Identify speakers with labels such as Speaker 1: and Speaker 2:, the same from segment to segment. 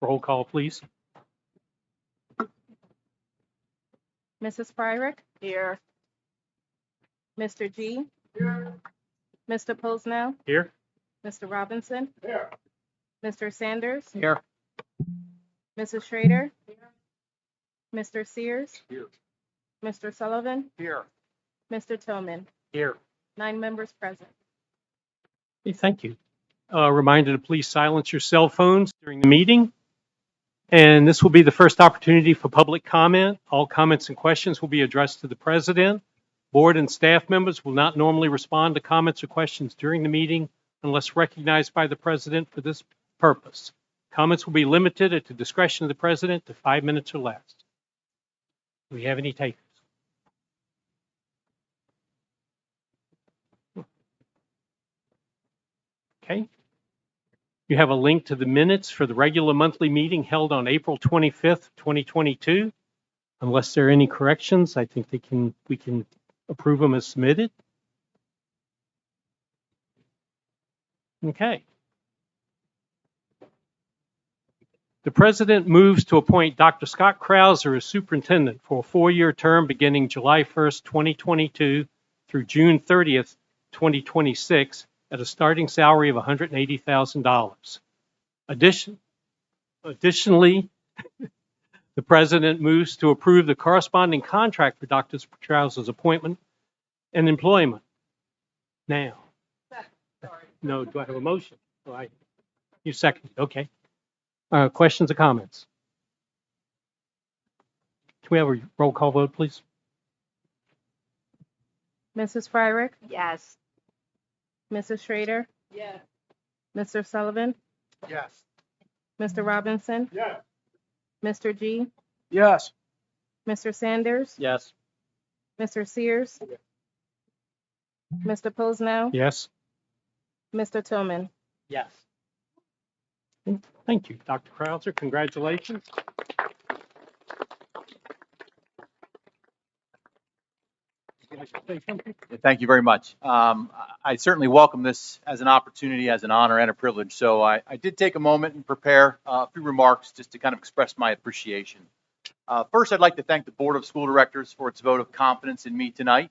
Speaker 1: Roll call, please.
Speaker 2: Mrs. Fryrick? Here. Mr. G? Here. Mr. Posnell?
Speaker 1: Here.
Speaker 2: Mr. Robinson?
Speaker 3: Here.
Speaker 2: Mr. Sanders?
Speaker 1: Here.
Speaker 2: Mrs. Schrader? Mr. Sears?
Speaker 3: Here.
Speaker 2: Mr. Sullivan?
Speaker 3: Here.
Speaker 2: Mr. Tillman?
Speaker 1: Here.
Speaker 2: 9 members present.
Speaker 1: Okay, thank you. Reminder to please silence your cell phones during the meeting. And this will be the first opportunity for public comment. All comments and questions will be addressed to the president. Board and staff members will not normally respond to comments or questions during the meeting unless recognized by the president for this purpose. Comments will be limited at the discretion of the president to 5 minutes or less. Do we have any takers? Okay. You have a link to the minutes for the regular monthly meeting held on April 25th, 2022. Unless there are any corrections, I think we can approve them as submitted. Okay. The president moves to appoint Dr. Scott Krauser as superintendent for a 4-year term beginning July 1st, 2022 through June 30th, 2026 at a starting salary of $180,000. Additionally, the president moves to approve the corresponding contract for Dr. Krauser's appointment and employment. Now, no, do I have a motion? You second, okay. Questions or comments? Can we have a roll call vote, please?
Speaker 2: Mrs. Fryrick?
Speaker 4: Yes.
Speaker 2: Mrs. Schrader?
Speaker 4: Yes.
Speaker 2: Mr. Sullivan?
Speaker 3: Yes.
Speaker 2: Mr. Robinson?
Speaker 3: Yes.
Speaker 2: Mr. G?
Speaker 3: Yes.
Speaker 2: Mr. Sanders?
Speaker 1: Yes.
Speaker 2: Mr. Sears? Mr. Posnell?
Speaker 1: Yes.
Speaker 2: Mr. Tillman?
Speaker 1: Yes. Thank you, Dr. Krauser. Congratulations.
Speaker 5: Thank you very much. I certainly welcome this as an opportunity, as an honor and a privilege. So I did take a moment and prepare a few remarks just to kind of express my appreciation. First, I'd like to thank the Board of School Directors for its vote of confidence in me tonight.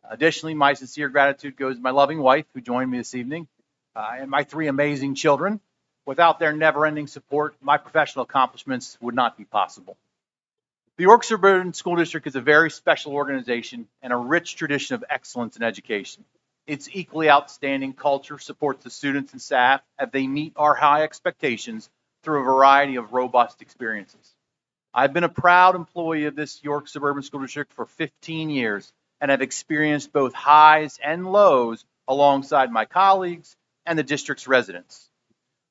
Speaker 5: Additionally, my sincere gratitude goes to my loving wife who joined me this evening and my 3 amazing children. Without their never-ending support, my professional accomplishments would not be possible. The York Suburban School District is a very special organization and a rich tradition of excellence in education. Its equally outstanding culture supports the students and staff as they meet our high expectations through a variety of robust experiences. I've been a proud employee of this York Suburban School District for 15 years and have experienced both highs and lows alongside my colleagues and the district's residents.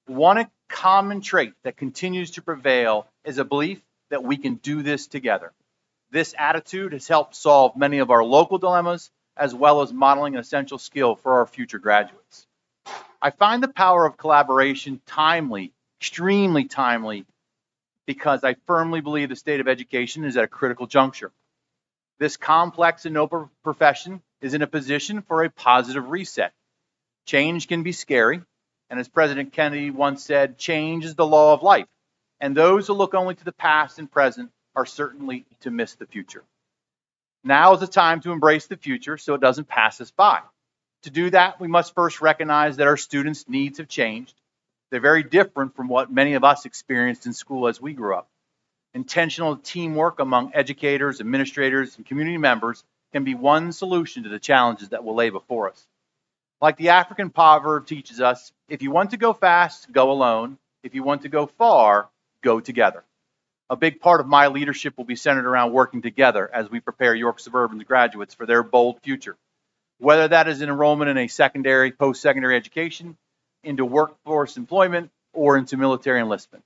Speaker 5: One common trait that continues to prevail is a belief that we can do this together. This attitude has helped solve many of our local dilemmas, as well as modeling an essential skill for our future graduates. I find the power of collaboration timely, extremely timely, because I firmly believe the state of education is at a critical juncture. This complex and noble profession is in a position for a positive reset. Change can be scary, and as President Kennedy once said, change is the law of life. And those who look only to the past and present are certainly to miss the future. Now is the time to embrace the future so it doesn't pass us by. To do that, we must first recognize that our students' needs have changed. They're very different from what many of us experienced in school as we grew up. Intentional teamwork among educators, administrators, and community members can be one solution to the challenges that will lay before us. Like the African proverb teaches us, if you want to go fast, go alone. If you want to go far, go together. A big part of my leadership will be centered around working together as we prepare York Suburban graduates for their bold future. Whether that is an enrollment in a secondary, post-secondary education, into workforce employment, or into military enlistment.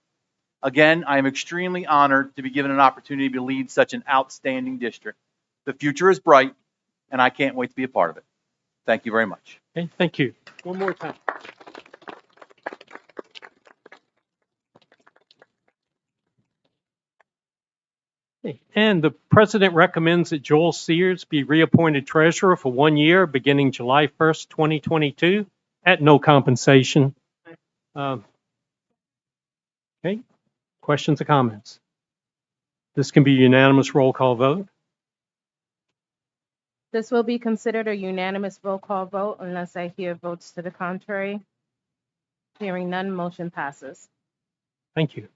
Speaker 5: Again, I am extremely honored to be given an opportunity to lead such an outstanding district. The future is bright, and I can't wait to be a part of it. Thank you very much.
Speaker 1: Okay, thank you. One more time. And the president recommends that Joel Sears be reappointed treasurer for 1 year, beginning July 1st, 2022, at no compensation. Um, Okay, questions or comments? This can be a unanimous roll call vote.
Speaker 2: This will be considered a unanimous roll call vote unless I hear votes to the contrary. Hearing none, motion passes.
Speaker 1: Thank you.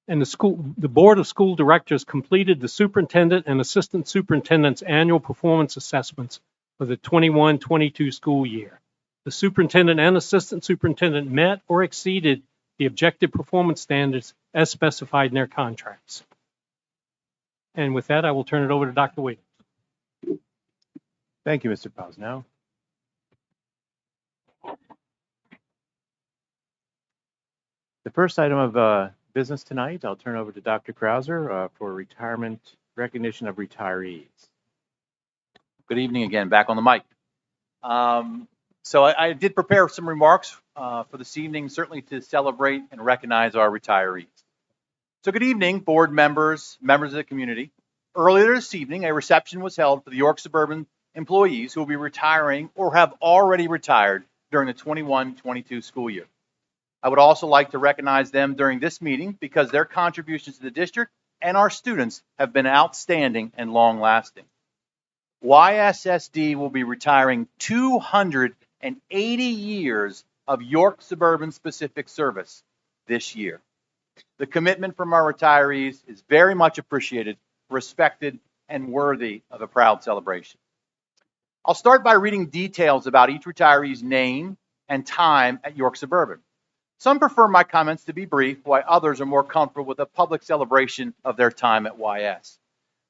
Speaker 1: And the Board of School Directors completed the superintendent and assistant superintendent's annual performance assessments for the 21-22 school year. The superintendent and assistant superintendent met or exceeded the objective performance standards as specified in their contracts. And with that, I will turn it over to Dr. Williams.
Speaker 3: Thank you, Mr. Posnow. The first item of business tonight, I'll turn over to Dr. Krauser for retirement recognition of retirees.
Speaker 5: Good evening again, back on the mic. So I did prepare some remarks for this evening, certainly to celebrate and recognize our retirees. So good evening, board members, members of the community. Earlier this evening, a reception was held for the York Suburban employees who will be retiring or have already retired during the 21-22 school year. I would also like to recognize them during this meeting because their contributions to the district and our students have been outstanding and long-lasting. YSSD will be retiring 280 years of York Suburban specific service this year. The commitment from our retirees is very much appreciated, respected, and worthy of a proud celebration. I'll start by reading details about each retiree's name and time at York Suburban. Some prefer my comments to be brief, while others are more comfortable with a public celebration of their time at YS.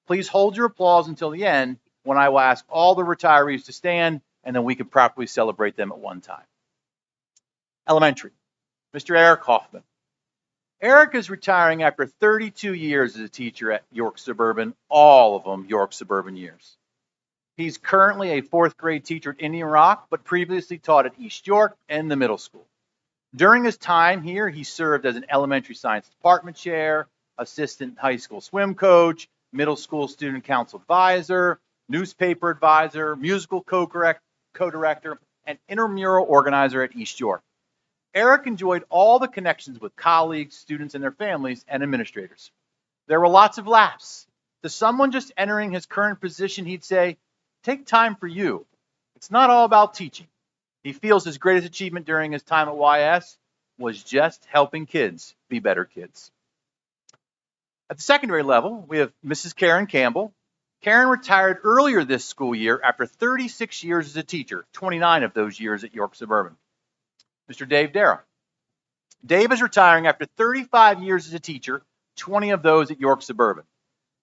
Speaker 5: Please hold your applause until the end, when I will ask all the retirees to stand, and then we can properly celebrate them at one time. Elementary, Mr. Eric Hoffman. Eric is retiring after 32 years as a teacher at York Suburban, all of them York Suburban years. He's currently a 4th grade teacher at Indian Rock, but previously taught at East York and the middle school. During his time here, he served as an elementary science department chair, assistant high school swim coach, middle school student council advisor, newspaper advisor, musical co-director, and intramural organizer at East York. Eric enjoyed all the connections with colleagues, students, and their families and administrators. There were lots of laughs. To someone just entering his current position, he'd say, "Take time for you. It's not all about teaching." He feels his greatest achievement during his time at YS was just helping kids be better kids. At the secondary level, we have Mrs. Karen Campbell. Karen retired earlier this school year after 36 years as a teacher, 29 of those years at York Suburban. Mr. Dave Dara. Dave is retiring after 35 years as a teacher, 20 of those at York Suburban.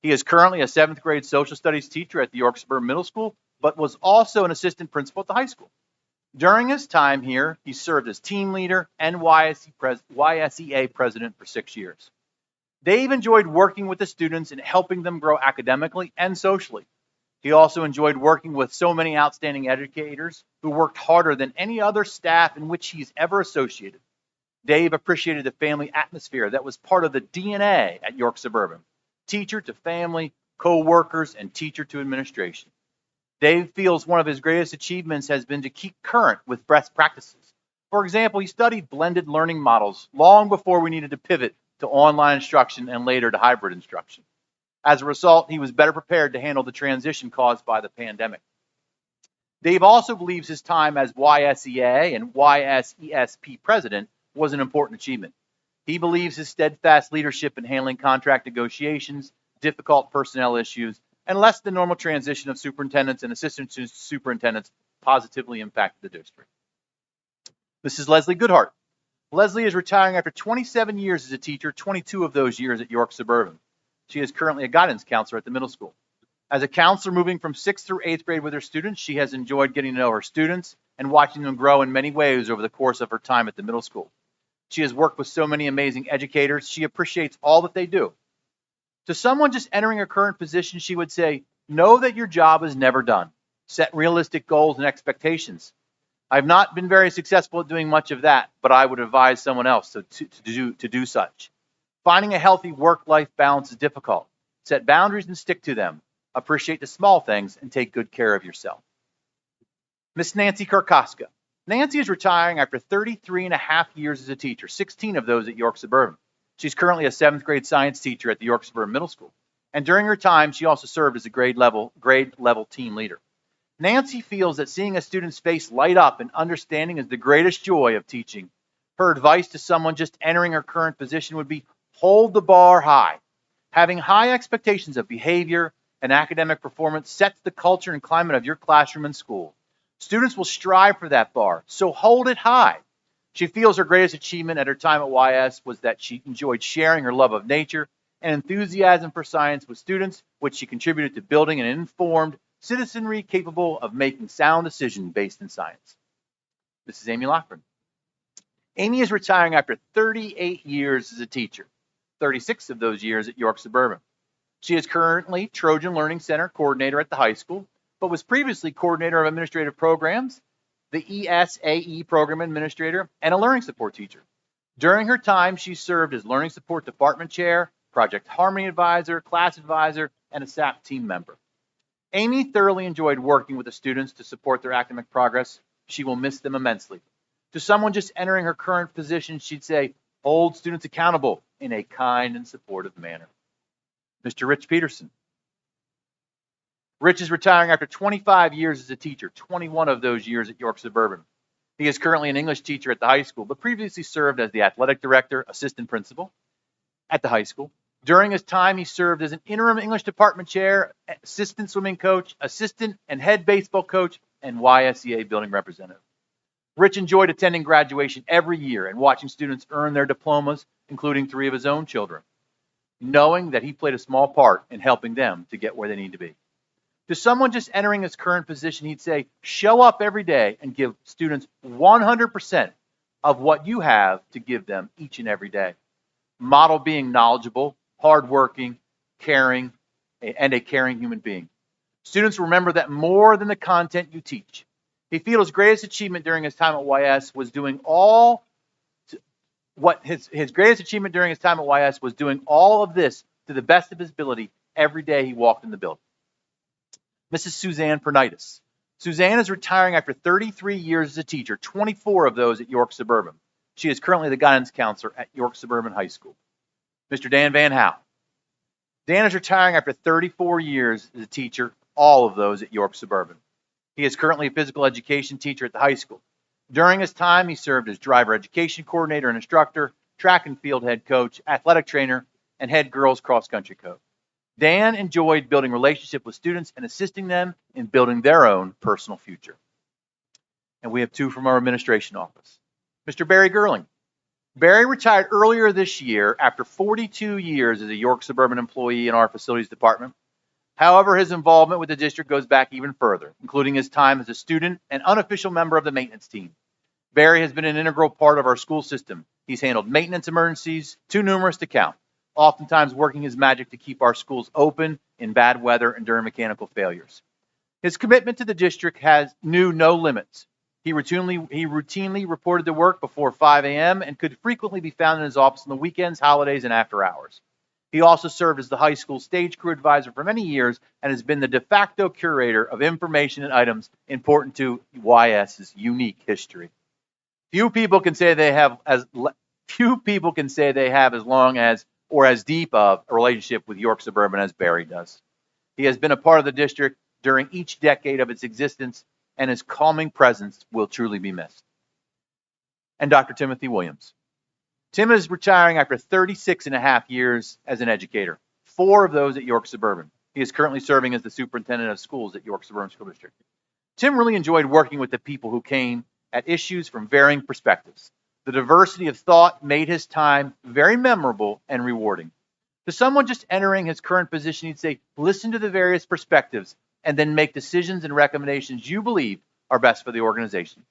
Speaker 5: He is currently a 7th grade social studies teacher at the York Suburban Middle School, but was also an assistant principal at the high school. During his time here, he served as team leader and YSEA president for 6 years. Dave enjoyed working with the students and helping them grow academically and socially. He also enjoyed working with so many outstanding educators who worked harder than any other staff in which he's ever associated. Dave appreciated the family atmosphere that was part of the DNA at York Suburban, teacher to family, co-workers, and teacher to administration. Dave feels one of his greatest achievements has been to keep current with best practices. For example, he studied blended learning models long before we needed to pivot to online instruction and later to hybrid instruction. As a result, he was better prepared to handle the transition caused by the pandemic. Dave also believes his time as YSEA and YSESP president was an important achievement. He believes his steadfast leadership in handling contract negotiations, difficult personnel issues, and less than normal transition of superintendents and assistant superintendents positively impacted the district. Mrs. Leslie Goodhart. Leslie is retiring after 27 years as a teacher, 22 of those years at York Suburban. She is currently a guidance counselor at the middle school. As a counselor moving from 6th through 8th grade with her students, she has enjoyed getting to know her students and watching them grow in many ways over the course of her time at the middle school. She has worked with so many amazing educators. She appreciates all that they do. To someone just entering her current position, she would say, know that your job is never done. Set realistic goals and expectations. I've not been very successful at doing much of that, but I would advise someone else to do such. Finding a healthy work-life balance is difficult. Set boundaries and stick to them. Appreciate the small things and take good care of yourself. Miss Nancy Karkoska. Nancy is retiring after 33 and a half years as a teacher, 16 of those at York Suburban. She's currently a 7th grade science teacher at the York Suburban Middle School. And during her time, she also served as a grade level team leader. Nancy feels that seeing a student's face light up and understanding is the greatest joy of teaching. Her advice to someone just entering her current position would be hold the bar high. Having high expectations of behavior and academic performance sets the culture and climate of your classroom and school. Students will strive for that bar, so hold it high. She feels her greatest achievement at her time at YS was that she enjoyed sharing her love of nature and enthusiasm for science with students, which she contributed to building an informed citizenry capable of making sound decisions based in science. This is Amy Lochran. Amy is retiring after 38 years as a teacher, 36 of those years at York Suburban. She is currently Trojan Learning Center coordinator at the high school, but was previously coordinator of administrative programs, the ESAE program administrator, and a learning support teacher. During her time, she served as learning support department chair, project harmony advisor, class advisor, and a SAP team member. Amy thoroughly enjoyed working with the students to support their academic progress. She will miss them immensely. To someone just entering her current position, she'd say, hold students accountable in a kind and supportive manner. Mr. Rich Peterson. Rich is retiring after 25 years as a teacher, 21 of those years at York Suburban. He is currently an English teacher at the high school, but previously served as the athletic director, assistant principal at the high school. During his time, he served as an interim English department chair, assistant swimming coach, assistant and head baseball coach, and YSEA building representative. Rich enjoyed attending graduation every year and watching students earn their diplomas, including 3 of his own children, knowing that he played a small part in helping them to get where they need to be. To someone just entering his current position, he'd say, show up every day and give students 100% of what you have to give them each and every day. Model being knowledgeable, hardworking, caring, and a caring human being. Students remember that more than the content you teach. He feels his greatest achievement during his time at YS was doing all his greatest achievement during his time at YS was doing all of this to the best of his ability every day he walked in the building. Mrs. Suzanne Pernitis. Suzanne is retiring after 33 years as a teacher, 24 of those at York Suburban. She is currently the guidance counselor at York Suburban High School. Mr. Dan Van Howe. Dan is retiring after 34 years as a teacher, all of those at York Suburban. He is currently a physical education teacher at the high school. During his time, he served as driver education coordinator and instructor, track and field head coach, athletic trainer, and head girls cross-country coach. Dan enjoyed building relationships with students and assisting them in building their own personal future. And we have 2 from our administration office. Mr. Barry Gerling. Barry retired earlier this year after 42 years as a York Suburban employee in our facilities department. However, his involvement with the district goes back even further, including his time as a student and unofficial member of the maintenance team. Barry has been an integral part of our school system. He's handled maintenance emergencies, too numerous to count, oftentimes working his magic to keep our schools open in bad weather and during mechanical failures. His commitment to the district knew no limits. He routinely reported to work before 5 a.m. and could frequently be found in his office on the weekends, holidays, and after hours. He also served as the high school stage crew advisor for many years and has been the de facto curator of information and items important to YS's unique history. Few people can say they have as long as or as deep of a relationship with York Suburban as Barry does. He has been a part of the district during each decade of its existence, and his calming presence will truly be missed. And Dr. Timothy Williams. Tim is retiring after 36 and a half years as an educator, 4 of those at York Suburban. He is currently serving as the superintendent of schools at York Suburban School District. Tim really enjoyed working with the people who came at issues from varying perspectives. The diversity of thought made his time very memorable and rewarding. To someone just entering his current position, he'd say, listen to the various perspectives and then make decisions and recommendations you believe are best for the organization.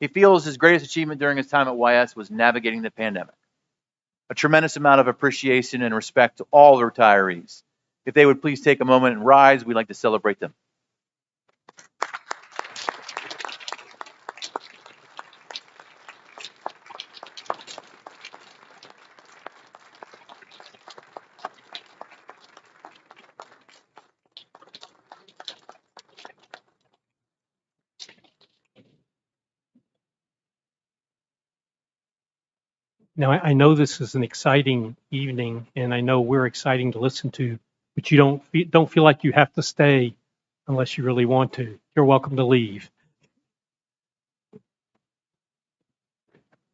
Speaker 5: He feels his greatest achievement during his time at YS was navigating the pandemic. A tremendous amount of appreciation and respect to all the retirees. If they would please take a moment and rise, we'd like to celebrate them.
Speaker 1: Now, I know this is an exciting evening, and I know we're exciting to listen to, but you don't feel like you have to stay unless you really want to. You're welcome to leave.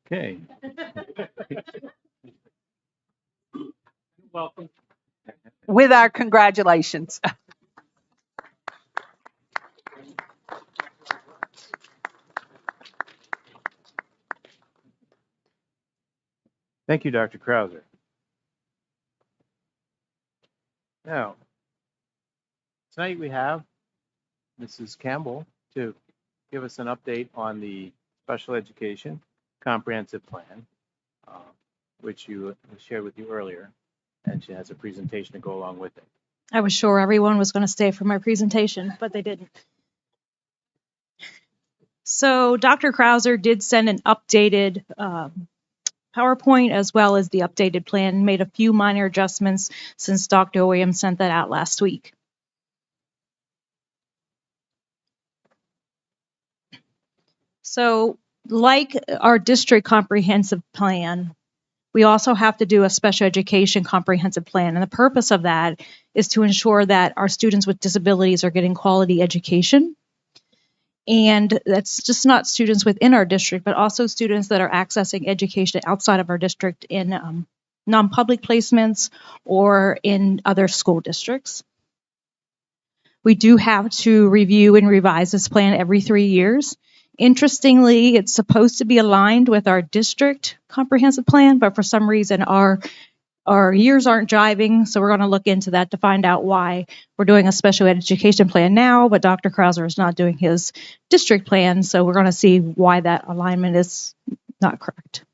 Speaker 3: Okay.
Speaker 1: Welcome.
Speaker 4: With our congratulations.
Speaker 3: Thank you, Dr. Krauser. Now, tonight we have Mrs. Campbell to give us an update on the special education comprehensive plan, which you shared with you earlier, and she has a presentation to go along with it.
Speaker 6: I was sure everyone was going to stay for my presentation, but they didn't. So Dr. Krauser did send an updated PowerPoint as well as the updated plan, made a few minor adjustments since Dr. Williams sent that out last week. So like our district comprehensive plan, we also have to do a special education comprehensive plan. And the purpose of that is to ensure that our students with disabilities are getting quality education. And that's just not students within our district, but also students that are accessing education outside of our district in non-public placements or in other school districts. We do have to review and revise this plan every 3 years. Interestingly, it's supposed to be aligned with our district comprehensive plan, but for some reason our years aren't jiving, so we're going to look into that to find out why we're doing a special education plan now, but Dr. Krauser is not doing his district plan, so we're going to see why that alignment is not correct.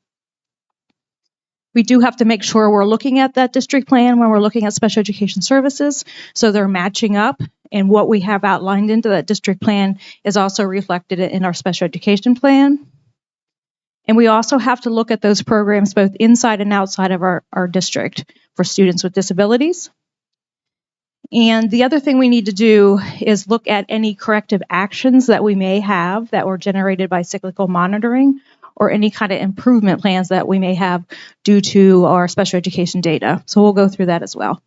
Speaker 6: We do have to make sure we're looking at that district plan when we're looking at special education services, so they're matching up, and what we have outlined into that district plan is also reflected in our special education plan. And we also have to look at those programs both inside and outside of our district for students with disabilities. And the other thing we need to do is look at any corrective actions that we may have that were generated by cyclical monitoring or any kind of improvement plans that we may have due to our special education data. So we'll go through that as well.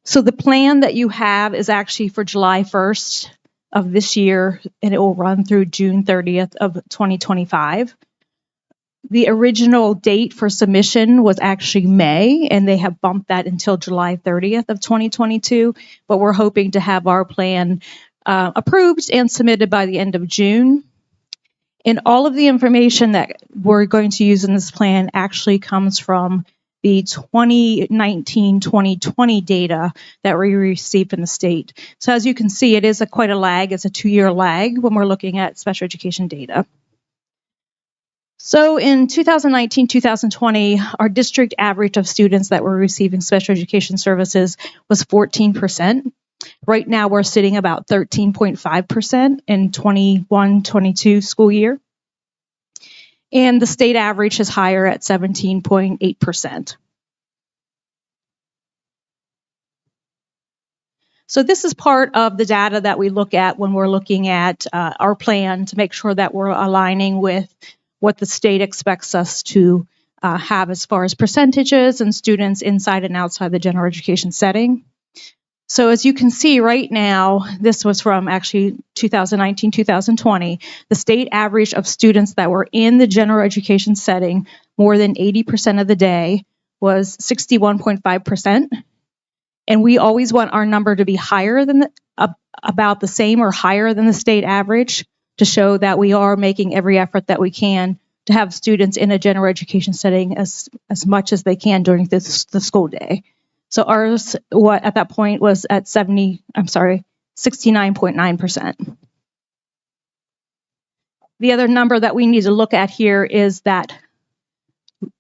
Speaker 6: So the plan that you have is actually for July 1st of this year, and it will run through June 30th of 2025. The original date for submission was actually May, and they have bumped that until July 30th of 2022, but we're hoping to have our plan approved and submitted by the end of June. And all of the information that we're going to use in this plan actually comes from the 2019-2020 data that we received from the state. So as you can see, it is quite a lag. It's a 2-year lag when we're looking at special education data. So in 2019-2020, our district average of students that were receiving special education services was 14%. Right now, we're sitting about 13.5% in 21-22 school year. And the state average is higher at 17.8%. So this is part of the data that we look at when we're looking at our plan to make sure that we're aligning with what the state expects us to have as far as percentages and students inside and outside the general education setting. So as you can see right now, this was from actually 2019-2020, the state average of students that were in the general education setting more than 80% of the day was 61.5%. And we always want our number to be higher than about the same or higher than the state average to show that we are making every effort that we can to have students in a general education setting as much as they can during the school day. So ours, at that point, was at 69.9%. The other number that we need to look at here is that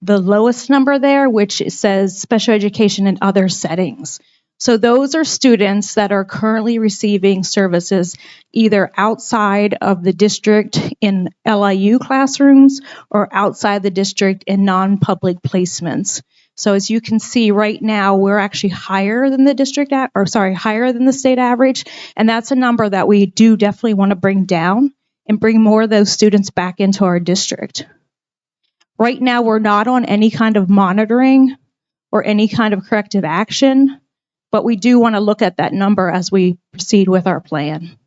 Speaker 6: the lowest number there, which says special education in other settings. So those are students that are currently receiving services either outside of the district in LIU classrooms or outside the district in non-public placements. So as you can see right now, we're actually higher than higher than the state average. And that's a number that we do definitely want to bring down and bring more of those students back into our district. Right now, we're not on any kind of monitoring or any kind of corrective action, but we do want to look at that number as we proceed with our plan.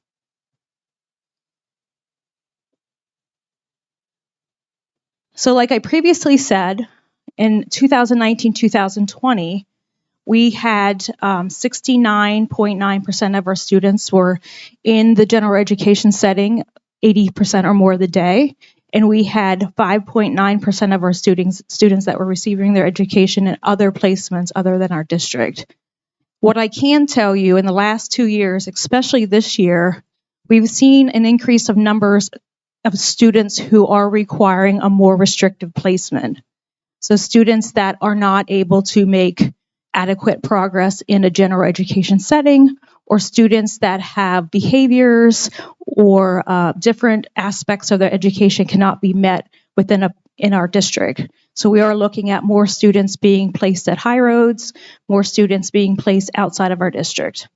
Speaker 6: So like I previously said, in 2019-2020, we had 69.9% of our students were in the general education setting 80% or more of the day, and we had 5.9% of our students that were receiving their education in other placements other than our district. What I can tell you, in the last 2 years, especially this year, we've seen an increase of numbers of students who are requiring a more restrictive placement. So students that are not able to make adequate progress in a general education setting, or students that have behaviors or different aspects of their education cannot be met in our district. So we are looking at more students being placed at High Roads, more students being placed outside of our district.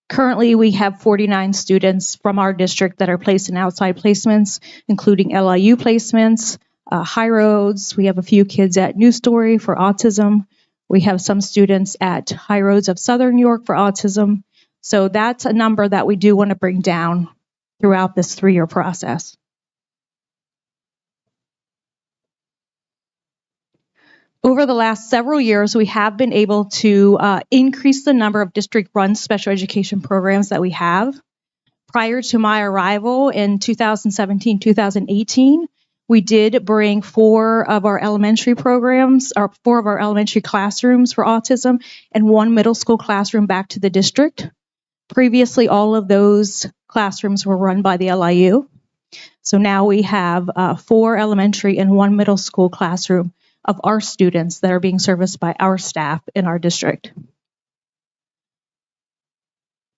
Speaker 6: Currently, we have 49 students from our district that are placed in outside placements, including LIU placements, High Roads. We have a few kids at New Story for autism. We have some students at High Roads of Southern New York for autism. So that's a number that we do want to bring down throughout this 3-year process. Over the last several years, we have been able to increase the number of district-run special education programs that we have. Prior to my arrival in 2017-2018, we did bring 4 of our elementary programs, or 4 of our elementary classrooms for autism, and 1 middle school classroom back to the district. Previously, all of those classrooms were run by the LIU. So now we have 4 elementary and 1 middle school classroom of our students that are being serviced by our staff in our district.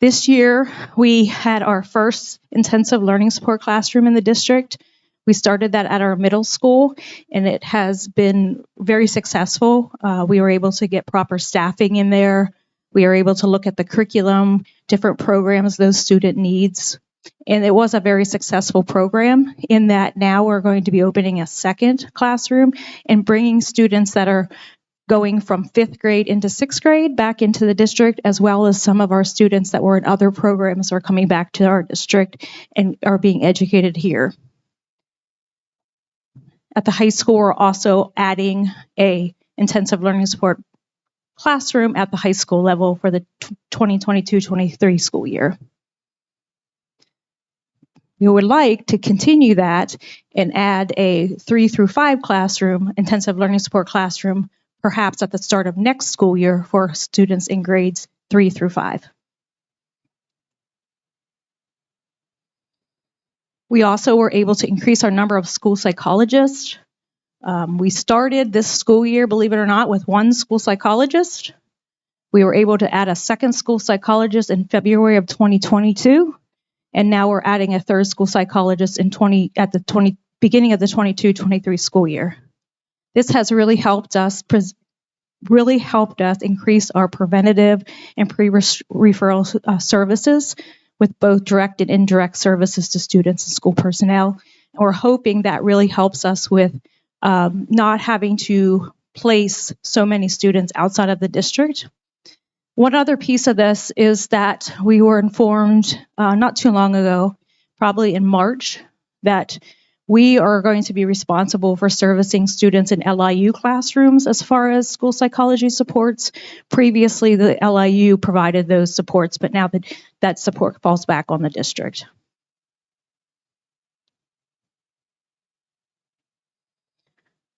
Speaker 6: This year, we had our first intensive learning support classroom in the district. We started that at our middle school, and it has been very successful. We were able to get proper staffing in there. We were able to look at the curriculum, different programs those student needs. And it was a very successful program in that now we're going to be opening a second classroom and bringing students that are going from 5th grade into 6th grade back into the district, as well as some of our students that were in other programs are coming back to our district and are being educated here. At the high school, we're also adding a intensive learning support classroom at the high school level for the 2022-23 school year. We would like to continue that and add a 3 through 5 classroom, intensive learning support classroom, perhaps at the start of next school year for students in grades 3 through 5. We also were able to increase our number of school psychologists. We started this school year, believe it or not, with 1 school psychologist. We were able to add a second school psychologist in February of 2022. And now we're adding a 3rd school psychologist at the beginning of the 22-23 school year. This has really helped us increase our preventative and pre-referral services with both direct and indirect services to students and school personnel. And we're hoping that really helps us with not having to place so many students outside of the district. One other piece of this is that we were informed not too long ago, probably in March, that we are going to be responsible for servicing students in LIU classrooms as far as school psychology supports. Previously, the LIU provided those supports, but now that support falls back on the district.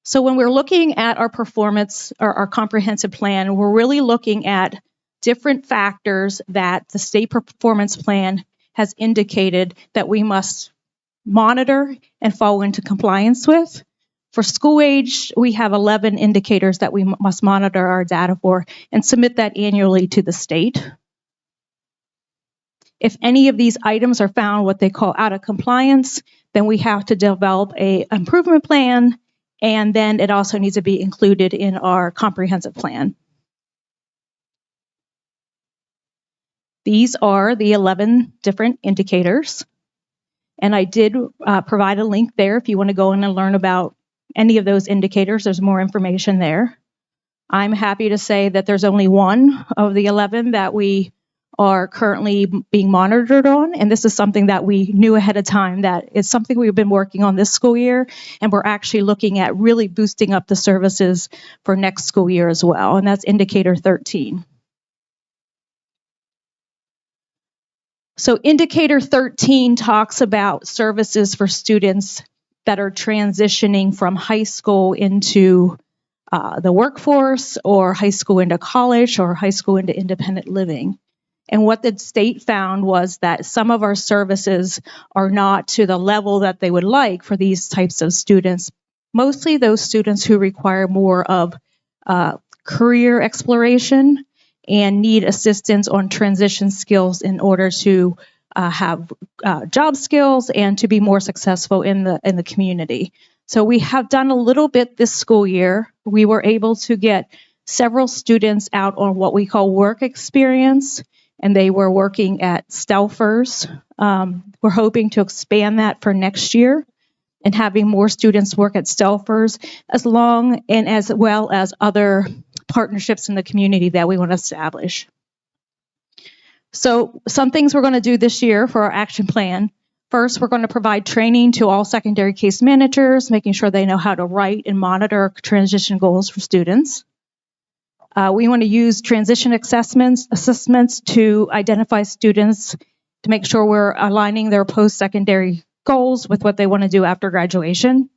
Speaker 6: So when we're looking at our performance or our comprehensive plan, we're really looking at different factors that the state performance plan has indicated that we must monitor and fall into compliance with. For school age, we have 11 indicators that we must monitor our data for and submit that annually to the state. If any of these items are found what they call out of compliance, then we have to develop an improvement plan, and then it also needs to be included in our comprehensive plan. These are the 11 different indicators. And I did provide a link there if you want to go in and learn about any of those indicators. There's more information there. I'm happy to say that there's only one of the 11 that we are currently being monitored on. And this is something that we knew ahead of time that it's something we've been working on this school year. And we're actually looking at really boosting up the services for next school year as well. And that's indicator 13. So indicator 13 talks about services for students that are transitioning from high school into the workforce, or high school into college, or high school into independent living. And what the state found was that some of our services are not to the level that they would like for these types of students, mostly those students who require more of career exploration and need assistance on transition skills in order to have job skills and to be more successful in the community. So we have done a little bit this school year. We were able to get several students out on what we call work experience, and they were working at Stelfers. We're hoping to expand that for next year and having more students work at Stelfers, as well as other partnerships in the community that we want to establish. So some things we're going to do this year for our action plan. First, we're going to provide training to all secondary case managers, making sure they know how to write and monitor transition goals for students. We want to use transition assessments to identify students to make sure we're aligning their post-secondary goals with what they want to do after graduation.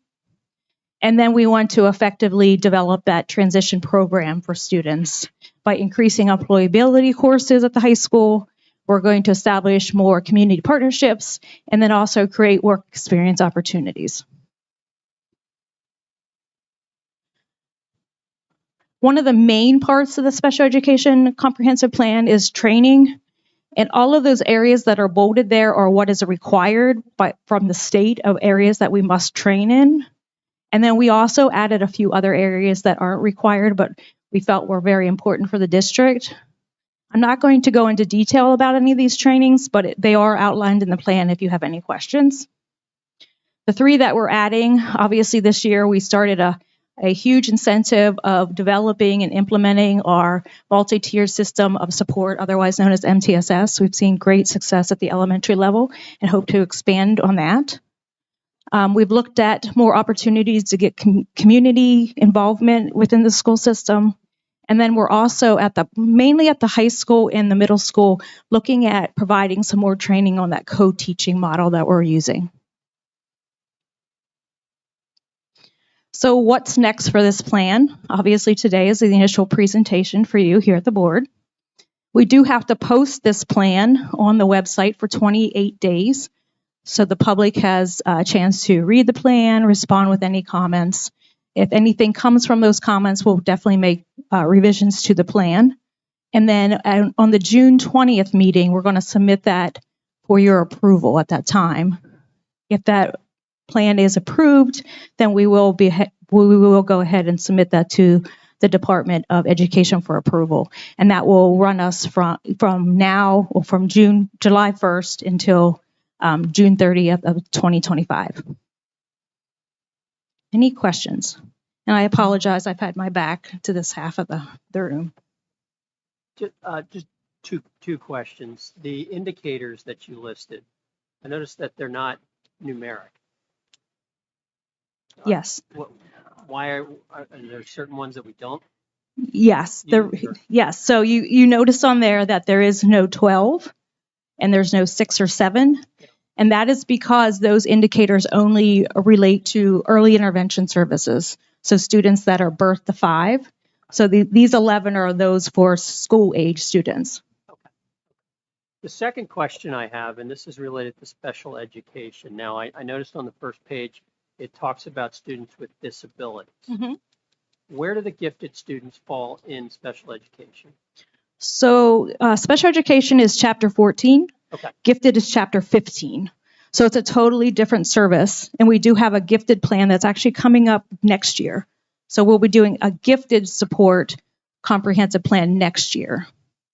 Speaker 6: And then we want to effectively develop that transition program for students by increasing employability courses at the high school. We're going to establish more community partnerships and then also create work experience opportunities. One of the main parts of the special education comprehensive plan is training. And all of those areas that are bolded there are what is required from the state of areas that we must train in. And then we also added a few other areas that aren't required, but we felt were very important for the district. I'm not going to go into detail about any of these trainings, but they are outlined in the plan if you have any questions. The three that we're adding, obviously this year we started a huge incentive of developing and implementing our multi-tiered system of support, otherwise known as MTSS. We've seen great success at the elementary level and hope to expand on that. We've looked at more opportunities to get community involvement within the school system. And then we're also mainly at the high school and the middle school, looking at providing some more training on that co-teaching model that we're using. So what's next for this plan? Obviously today is the initial presentation for you here at the board. We do have to post this plan on the website for 28 days. So the public has a chance to read the plan, respond with any comments. If anything comes from those comments, we'll definitely make revisions to the plan. And then on the June 20th meeting, we're going to submit that for your approval at that time. If that plan is approved, then we will go ahead and submit that to the Department of Education for approval. And that will run us from now, or from July 1st until June 30th of 2025. Any questions? And I apologize, I've had my back to this half of the room.
Speaker 7: Just two questions. The indicators that you listed, I noticed that they're not numeric.
Speaker 6: Yes.
Speaker 7: Why are there certain ones that we don't?
Speaker 6: Yes. Yes. So you notice on there that there is no 12 and there's no 6 or 7. Yeah. And that is because those indicators only relate to early intervention services. So students that are birth to 5. So these 11 are those for school age students.
Speaker 7: Okay. The second question I have, and this is related to special education. Now, I noticed on the first page, it talks about students with disabilities. Mm-hmm. Where do the gifted students fall in special education?
Speaker 6: So special education is chapter 14. Okay. Gifted is chapter 15. So it's a totally different service. And we do have a gifted plan that's actually coming up next year. So we'll be doing a gifted support comprehensive plan next year.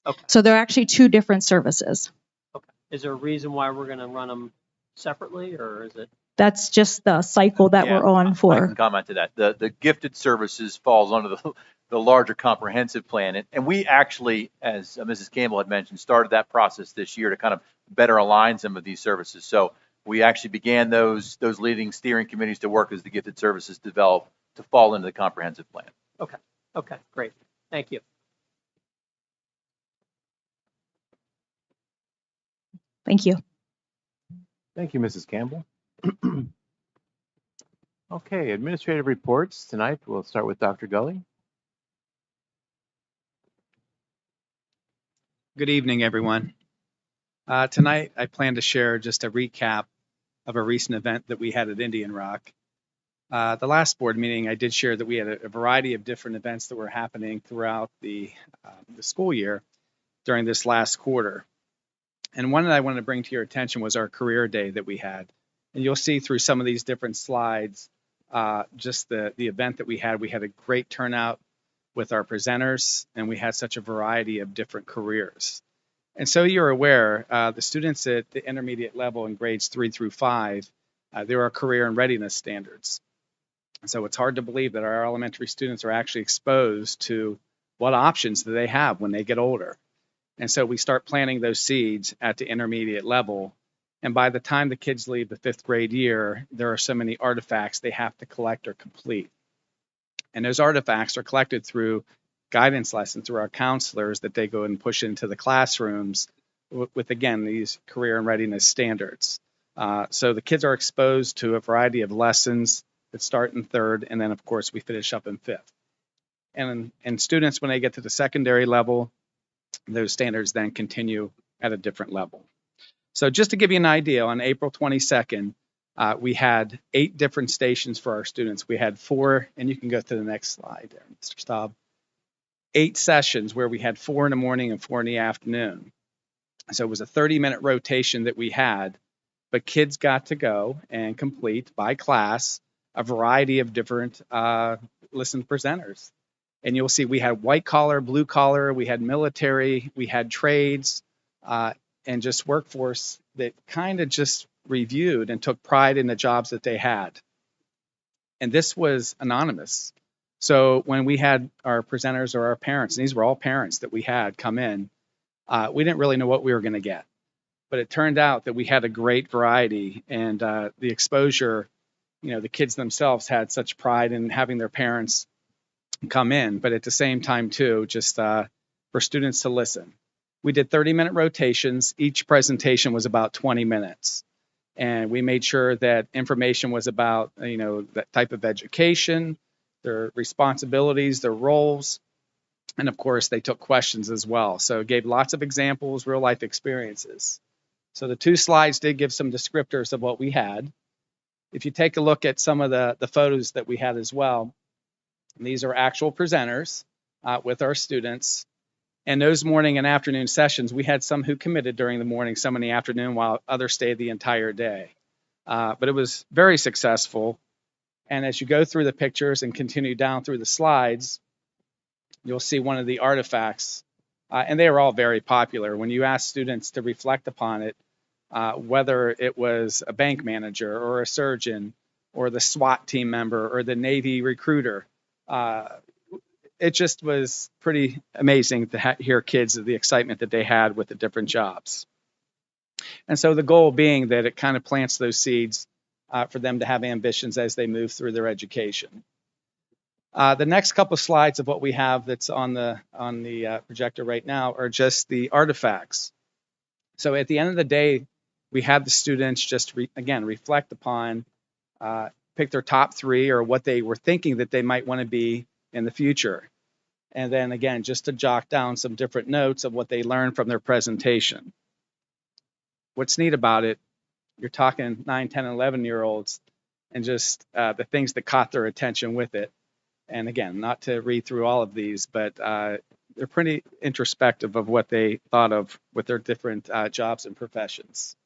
Speaker 7: Okay.
Speaker 6: So they're actually two different services.
Speaker 7: Okay. Is there a reason why we're going to run them separately, or is it?
Speaker 6: That's just the cycle that
Speaker 5: Yeah,
Speaker 6: we're on
Speaker 5: I
Speaker 6: for.
Speaker 5: can comment to that. The gifted services falls under the larger comprehensive plan. And we actually, as Mrs. Campbell had mentioned, started that process this year to kind of better align some of these services. So we actually began those leading steering committees to work as the gifted services develop to fall into the comprehensive plan.
Speaker 7: Okay, great. Thank you.
Speaker 6: Thank you.
Speaker 3: Thank you, Mrs. Campbell. Okay, administrative reports tonight. We'll start with Dr. Gully.
Speaker 8: Good evening, everyone. Tonight, I plan to share just a recap of a recent event that we had at Indian Rock. The last board meeting, I did share that we had a variety of different events that were happening throughout the school year during this last quarter. And one that I wanted to bring to your attention was our career day that we had. And you'll see through some of these different slides, just the event that we had. We had a great turnout with our presenters, and we had such a variety of different careers. And so you're aware, the students at the intermediate level in grades 3 through 5, there are career and readiness standards. So it's hard to believe that our elementary students are actually exposed to what options do they have when they get older. And so we start planting those seeds at the intermediate level. And by the time the kids leave the 5th grade year, there are so many artifacts they have to collect or complete. And those artifacts are collected through guidance lessons through our counselors that they go and push into the classrooms with again, these career and readiness standards. So the kids are exposed to a variety of lessons that start in 3rd, and then of course we finish up in 5th. And students, when they get to the secondary level, those standards then continue at a different level. So just to give you an idea, on April 22nd, we had 8 different stations for our students. We had 4, and you can go to the next slide there, Mr. Staub. 8 sessions where we had 4 in the morning and 4 in the afternoon. So it was a 30-minute rotation that we had, but kids got to go and complete by class a variety of different listen presenters. And you'll see we had white collar, blue collar, we had military, we had trades, and just workforce that kind of just reviewed and took pride in the jobs that they had. And this was anonymous. So when we had our presenters or our parents, and these were all parents that we had come in, we didn't really know what we were going to get. But it turned out that we had a great variety, and the exposure, you know, the kids themselves had such pride in having their parents come in, but at the same time too, just for students to listen. We did 30-minute rotations. Each presentation was about 20 minutes. And we made sure that information was about, you know, that type of education, their responsibilities, their roles, and of course they took questions as well. So it gave lots of examples, real life experiences. So the 2 slides did give some descriptors of what we had. If you take a look at some of the photos that we had as well, these are actual presenters with our students. And those morning and afternoon sessions, we had some who committed during the morning, some in the afternoon, while others stayed the entire day. But it was very successful. And as you go through the pictures and continue down through the slides, you'll see one of the artifacts. And they were all very popular. When you ask students to reflect upon it, whether it was a bank manager or a surgeon or the SWAT team member or the Navy recruiter, it just was pretty amazing to hear kids the excitement that they had with the different jobs. And so the goal being that it kind of plants those seeds for them to have ambitions as they move through their education. The next couple of slides of what we have that's on the projector right now are just the artifacts. So at the end of the day, we had the students just again reflect upon, pick their top 3 or what they were thinking that they might want to be in the future. And then again, just to jot down some different notes of what they learned from their presentation. What's neat about it, you're talking 9, 10, 11-year-olds and just the things that caught their attention with it. And again, not to read through all of these, but they're pretty introspective of what they thought of with their different jobs and professions.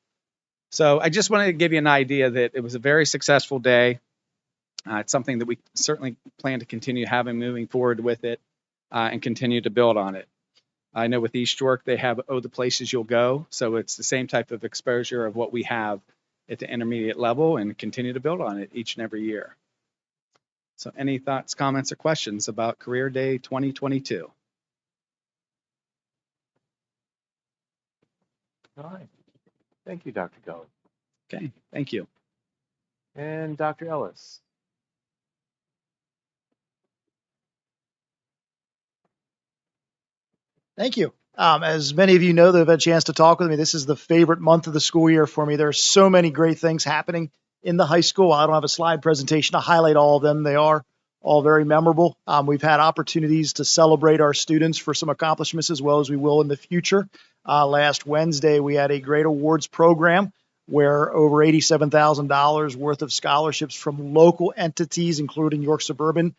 Speaker 8: So I just wanted to give you an idea that it was a very successful day. It's something that we certainly plan to continue having moving forward with it and continue to build on it. I know with East York, they have Oh, the Places You'll Go. So it's the same type of exposure of what we have at the intermediate level and continue to build on it each and every year. So any thoughts, comments, or questions about Career Day 2022?
Speaker 3: All right. Thank you, Dr. Gully.
Speaker 8: Okay, thank you.
Speaker 3: And Dr. Ellis.
Speaker 9: Thank you. As many of you know that have had a chance to talk with me, this is the favorite month of the school year for me. There are so many great things happening in the high school. I don't have a slide presentation to highlight all of them. They are all very memorable. We've had opportunities to celebrate our students for some accomplishments as well as we will in the future. Last Wednesday, we had a great awards program where over $87,000 worth of scholarships from local entities, including York Suburban,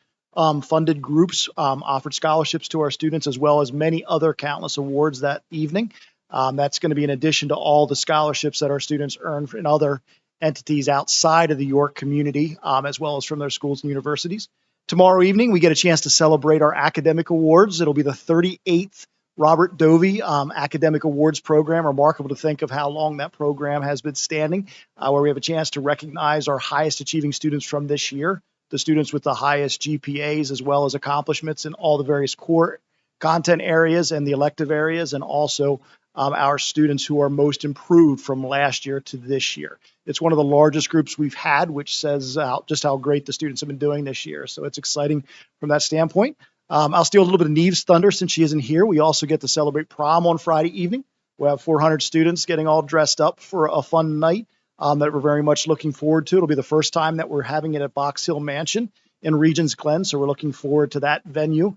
Speaker 9: funded groups offered scholarships to our students, as well as many other countless awards that evening. That's going to be in addition to all the scholarships that our students earn in other entities outside of the York community, as well as from their schools and universities. Tomorrow evening, we get a chance to celebrate our academic awards. It'll be the 38th Robert Dovey Academic Awards Program. Remarkable to think of how long that program has been standing, where we have a chance to recognize our highest achieving students from this year, the students with the highest GPAs, as well as accomplishments in all the various core content areas and the elective areas, and also our students who are most improved from last year to this year. It's one of the largest groups we've had, which says just how great the students have been doing this year. So it's exciting from that standpoint. I'll steal a little bit of Neve's thunder since she isn't here. We also get to celebrate prom on Friday evening. We'll have 400 students getting all dressed up for a fun night that we're very much looking forward to. It'll be the first time that we're having it at Box Hill Mansion in Regents Glen, so we're looking forward to that venue.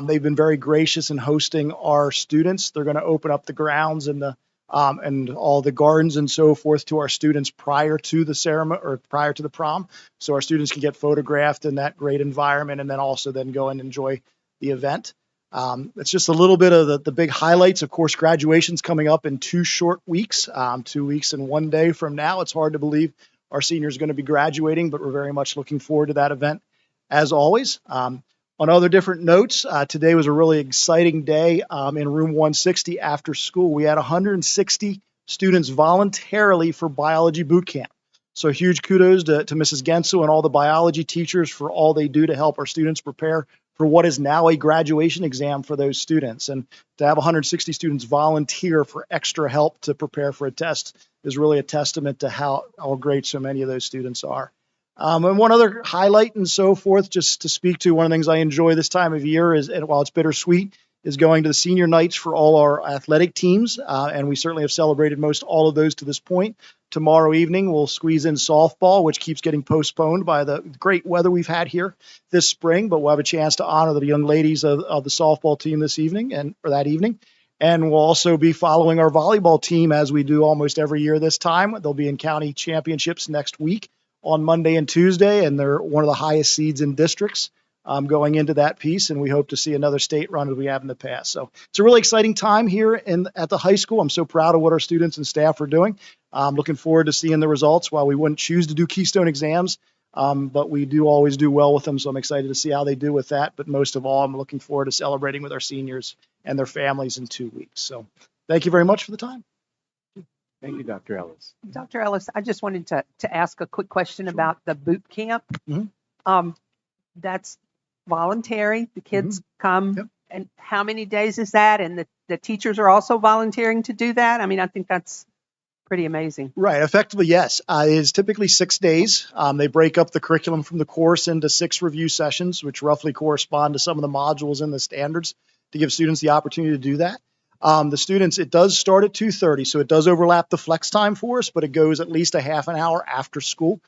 Speaker 9: They've been very gracious in hosting our students. They're going to open up the grounds and all the gardens and so forth to our students prior to the ceremony or prior to the prom, so our students can get photographed in that great environment and then also then go and enjoy the event. It's just a little bit of the big highlights. Of course, graduation's coming up in 2 short weeks, 2 weeks and 1 day from now. It's hard to believe our seniors are going to be graduating, but we're very much looking forward to that event as always. On other different notes, today was a really exciting day in room 160 after school. We had 160 students voluntarily for biology boot camp. So huge kudos to Mrs. Gensel and all the biology teachers for all they do to help our students prepare for what is now a graduation exam for those students. And to have 160 students volunteer for extra help to prepare for a test is really a testament to how great so many of those students are. And one other highlight and so forth, just to speak to, one of the things I enjoy this time of year is, and while it's bittersweet, is going to the senior nights for all our athletic teams. And we certainly have celebrated most all of those to this point. Tomorrow evening, we'll squeeze in softball, which keeps getting postponed by the great weather we've had here this spring. But we'll have a chance to honor the young ladies of the softball team this evening or that evening. And we'll also be following our volleyball team as we do almost every year this time. They'll be in county championships next week on Monday and Tuesday, and they're one of the highest seeds in districts going into that piece, and we hope to see another state run as we have in the past. So it's a really exciting time here at the high school. I'm so proud of what our students and staff are doing. I'm looking forward to seeing the results. While we wouldn't choose to do Keystone exams, but we do always do well with them, so I'm excited to see how they do with that. But most of all, I'm looking forward to celebrating with our seniors and their families in 2 weeks. So thank you very much for the time.
Speaker 3: Thank you, Dr. Ellis.
Speaker 4: Dr. Ellis, I just wanted to ask a quick question about the boot camp.
Speaker 9: Mhm.
Speaker 4: That's voluntary. The kids come.
Speaker 9: Yep.
Speaker 4: And how many days is that? And the teachers are also volunteering to do that? I mean, I think that's pretty amazing.
Speaker 9: Right. Effectively, yes. It is typically 6 days. They break up the curriculum from the course into 6 review sessions, which roughly correspond to some of the modules in the standards to give students the opportunity to do that. The students, it does start at 2:30, so it does overlap the flex time for us, but it goes at least a half an hour after school.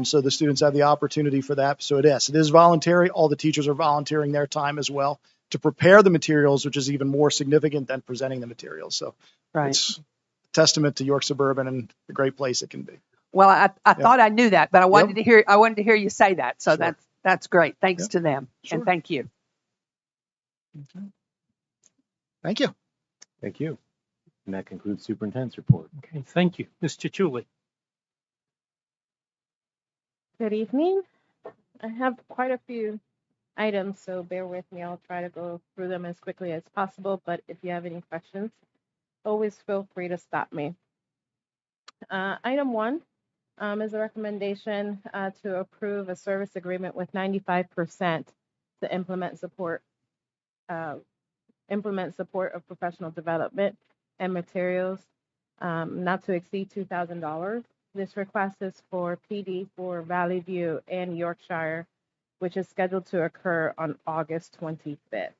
Speaker 9: So the students have the opportunity for that. So it is voluntary. All the teachers are volunteering their time as well to prepare the materials, which is even more significant than presenting the materials. So it's a testament to York Suburban and the great place it can be.
Speaker 4: Well, I thought I knew that, but I wanted to hear you say that. So
Speaker 9: Sure.
Speaker 4: that's great. Thanks
Speaker 9: Yep.
Speaker 4: to them.
Speaker 9: Sure.
Speaker 4: And thank you.
Speaker 9: Okay. Thank you.
Speaker 3: Thank you. And that concludes superintendent's report.
Speaker 1: Okay, thank you. Ms. Chichuli.
Speaker 2: Good evening. I have quite a few items, so bear with me. I'll try to go through them as quickly as possible, but if you have any questions, always feel free to stop me. Item 1 is a recommendation to approve a service agreement with 95% to implement support of professional development and materials, not to exceed $2,000. This request is for PD for Valley View and Yorkshire, which is scheduled to occur on August 25th.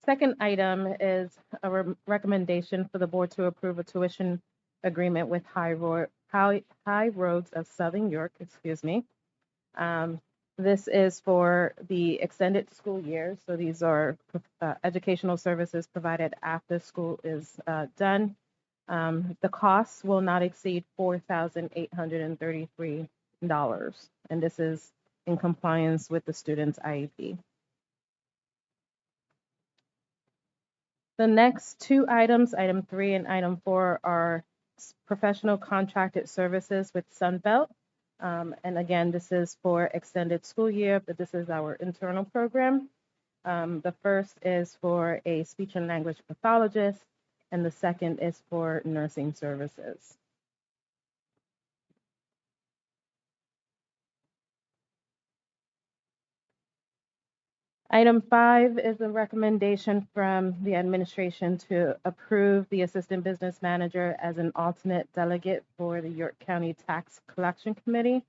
Speaker 2: Second item is a recommendation for the board to approve a tuition agreement with High Roads of Southern York, excuse me. This is for the extended school year. So these are educational services provided after school is done. The costs will not exceed $4,833, and this is in compliance with the student's IEP. The next two items, item 3 and item 4, are professional contracted services with Sunbelt. And again, this is for extended school year, but this is our internal program. The first is for a speech and language pathologist, and the second is for nursing services. Item 5 is a recommendation from the administration to approve the assistant business manager as an alternate delegate for the York County Tax Collection Committee,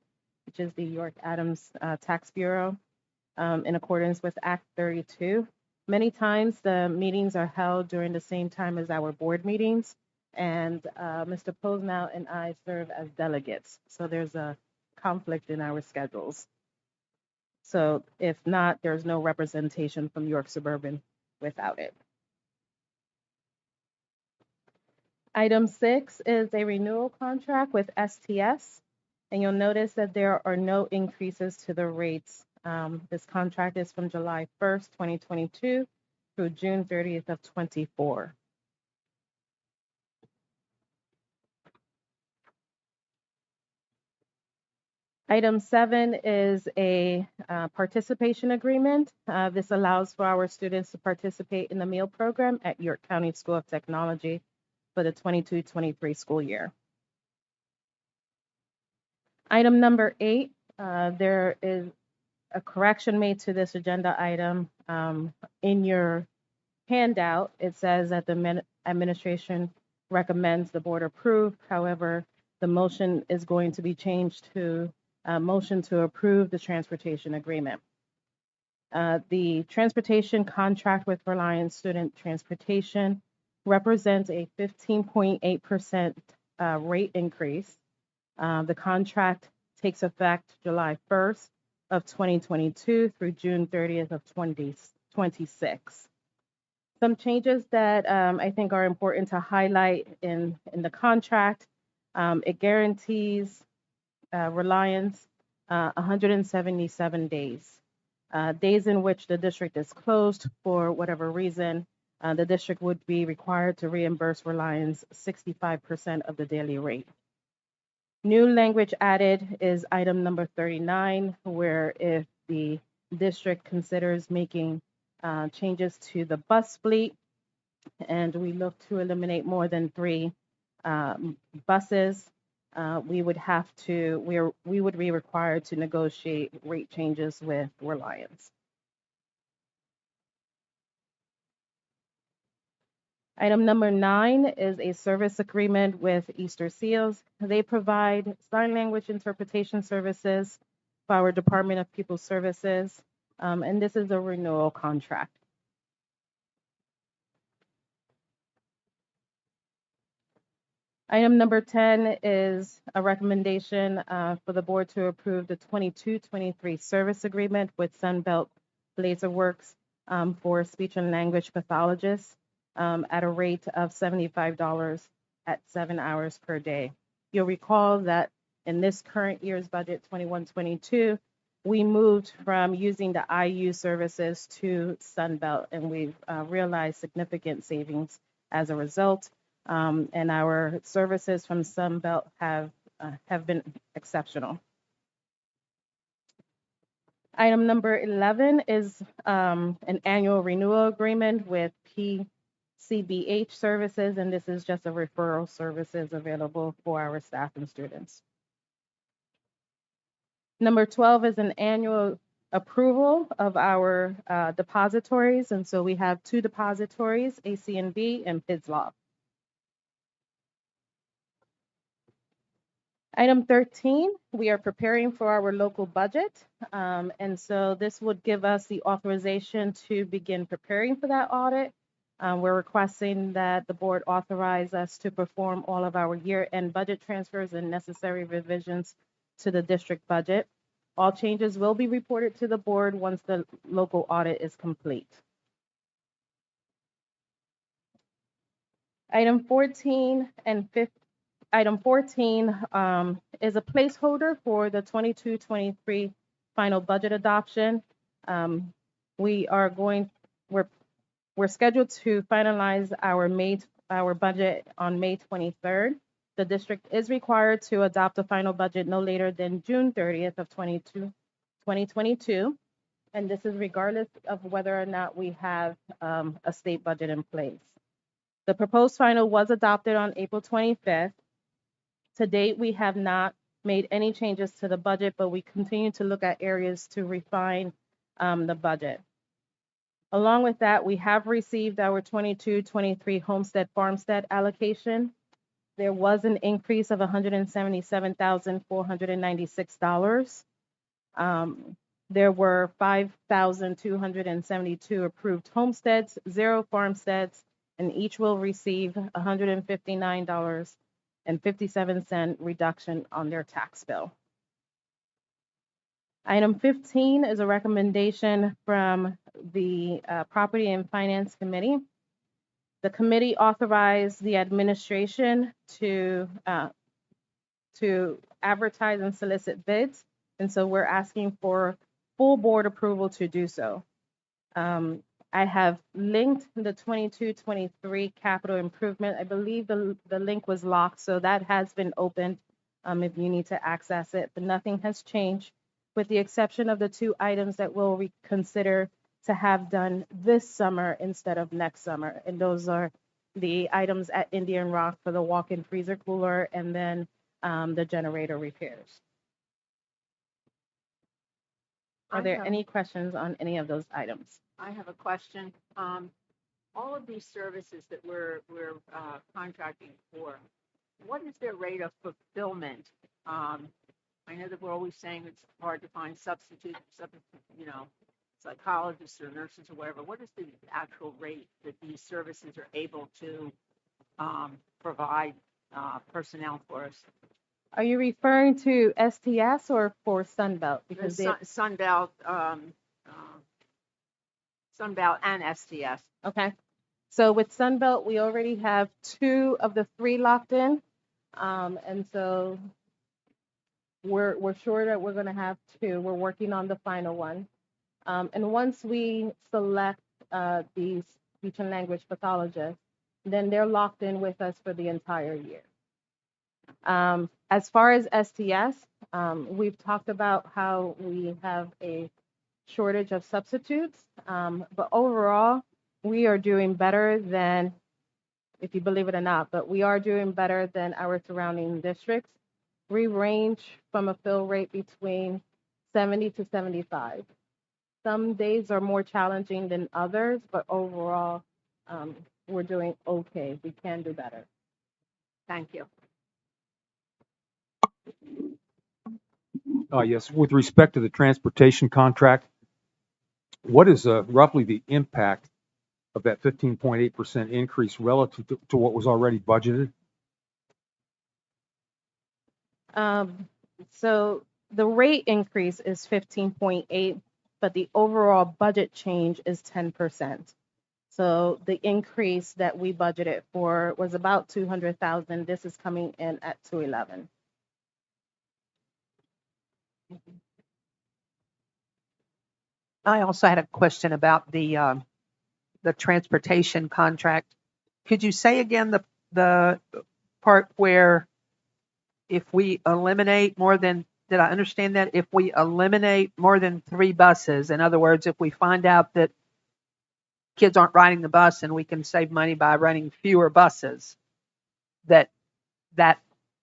Speaker 2: which is the York Adams Tax Bureau, in accordance with Act 32. Many times the meetings are held during the same time as our board meetings, and Mr. Posnow and I serve as delegates, so there's a conflict in our schedules. So if not, there's no representation from York Suburban without it. Item 6 is a renewal contract with STS, and you'll notice that there are no increases to the rates. This contract is from July 1st, 2022 through June 30th of 24. Item 7 is a participation agreement. This allows for our students to participate in the meal program at York County School of Technology for the 22-23 school year. Item number 8, there is a correction made to this agenda item. In your handout, it says that the administration recommends the board approve. However, the motion is going to be changed to a motion to approve the transportation agreement. The transportation contract with Reliance Student Transportation represents a 15.8% rate increase. The contract takes effect July 1st of 2022 through June 30th of 2026. Some changes that I think are important to highlight in the contract. It guarantees Reliance 177 days. Days in which the district is closed for whatever reason, the district would be required to reimburse Reliance 65% of the daily rate. New language added is item number 39, where if the district considers making changes to the bus fleet, and we look to eliminate more than 3 buses, we would be required to negotiate rate changes with Reliance. Item number 9 is a service agreement with Easter Seals. They provide sign language interpretation services for our Department of Pupil Services, and this is a renewal contract. Item number 10 is a recommendation for the board to approve the 22-23 service agreement with Sunbelt Laser Works for speech and language pathologists at a rate of $75 at 7 hours per day. You'll recall that in this current year's budget, 21-22, we moved from using the IU services to Sunbelt, and we've realized significant savings as a result. And our services from Sunbelt have been exceptional. Item number 11 is an annual renewal agreement with PCBH Services, and this is just a referral services available for our staff and students. Number 12 is an annual approval of our depositories, and so we have 2 depositories, AC&B and PIDSLOF. Item 13, we are preparing for our local budget, and so this would give us the authorization to begin preparing for that audit. We're requesting that the board authorize us to perform all of our year-end budget transfers and necessary revisions to the district budget. All changes will be reported to the board once the local audit is complete. Item 14 and 15. Item 14 is a placeholder for the 22-23 final budget adoption. We're scheduled to finalize our budget on May 23rd. The district is required to adopt a final budget no later than June 30th of 2022, and this is regardless of whether or not we have a state budget in place. The proposed final was adopted on April 25th. To date, we have not made any changes to the budget, but we continue to look at areas to refine the budget. Along with that, we have received our 22-23 homestead farmstead allocation. There was an increase of $177,496. There were 5,272 approved homesteads, 0 farmsteads, and each will receive $159.57 reduction on their tax bill. Item 15 is a recommendation from the Property and Finance Committee. The committee authorized the administration to advertise and solicit bids, and so we're asking for full board approval to do so. I have linked the 22-23 capital improvement. I believe the link was locked, so that has been opened if you need to access it, but nothing has changed with the exception of the 2 items that we'll reconsider to have done this summer instead of next summer. And those are the items at Indian Rock for the walk-in freezer cooler and then the generator repairs. Are there any questions on any of those items?
Speaker 10: I have a question. All of these services that we're contracting for, what is their rate of fulfillment? I know that we're always saying it's hard to find substitutes, psychologists or nurses or whatever. What is the actual rate that these services are able to provide personnel for us?
Speaker 2: Are you referring to STS or for Sunbelt? Because
Speaker 10: Sunbelt and STS.
Speaker 2: Okay. So with Sunbelt, we already have 2 of the 3 locked in. And so we're sure that we're going to have 2. We're working on the final one. And once we select these speech and language pathologists, then they're locked in with us for the entire year. As far as STS, we've talked about how we have a shortage of substitutes, but overall, we are doing better than, if you believe it or not, but we are doing better than our surrounding districts. We range from a fill rate between 70 to 75. Some days are more challenging than others, but overall, we're doing okay. We can do better.
Speaker 10: Thank you.
Speaker 11: Yes, with respect to the transportation contract, what is roughly the impact of that 15.8% increase relative to what was already budgeted?
Speaker 2: So the rate increase is 15.8, but the overall budget change is 10%. So the increase that we budgeted for was about 200,000. This is coming in at 211.
Speaker 4: I also had a question about the transportation contract. Could you say again the part where if we eliminate more than did I understand that if we eliminate more than 3 buses, in other words, if we find out that kids aren't riding the bus and we can save money by running fewer buses, that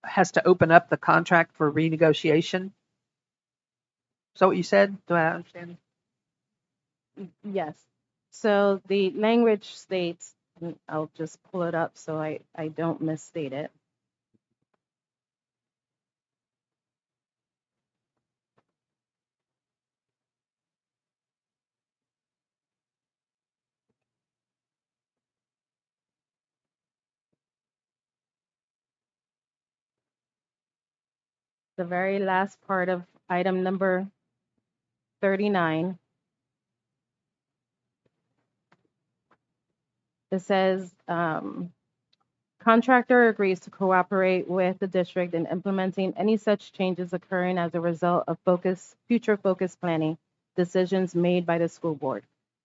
Speaker 4: has to open up the contract for renegotiation? So what you said? Do I understand?
Speaker 2: Yes. So the language states, and I'll just pull it up so I don't misstate it. The very last part of item number 39. It says, contractor agrees to cooperate with the district in implementing any such changes occurring as a result of future focus planning decisions made by the school board.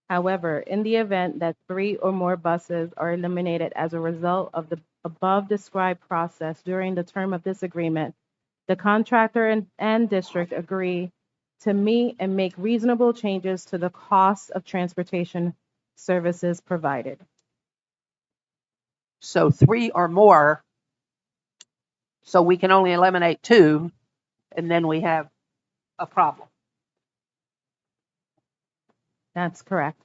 Speaker 2: However, in the event that 3 or more buses are eliminated as a result of the above described process during the term of this agreement, the contractor and district agree to meet and make reasonable changes to the cost of transportation services provided.
Speaker 4: So 3 or more, so we can only eliminate 2, and then we have a problem.
Speaker 2: That's correct.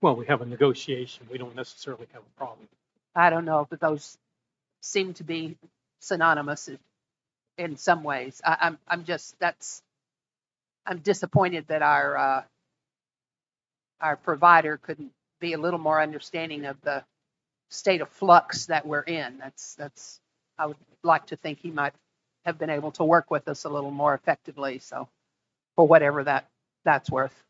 Speaker 1: Well, we have a negotiation. We don't necessarily have a problem.
Speaker 4: I don't know if those seem to be synonymous in some ways. I'm disappointed that our provider couldn't be a little more understanding of the state of flux that we're in. I would like to think he might have been able to work with us a little more effectively. So for whatever that's worth.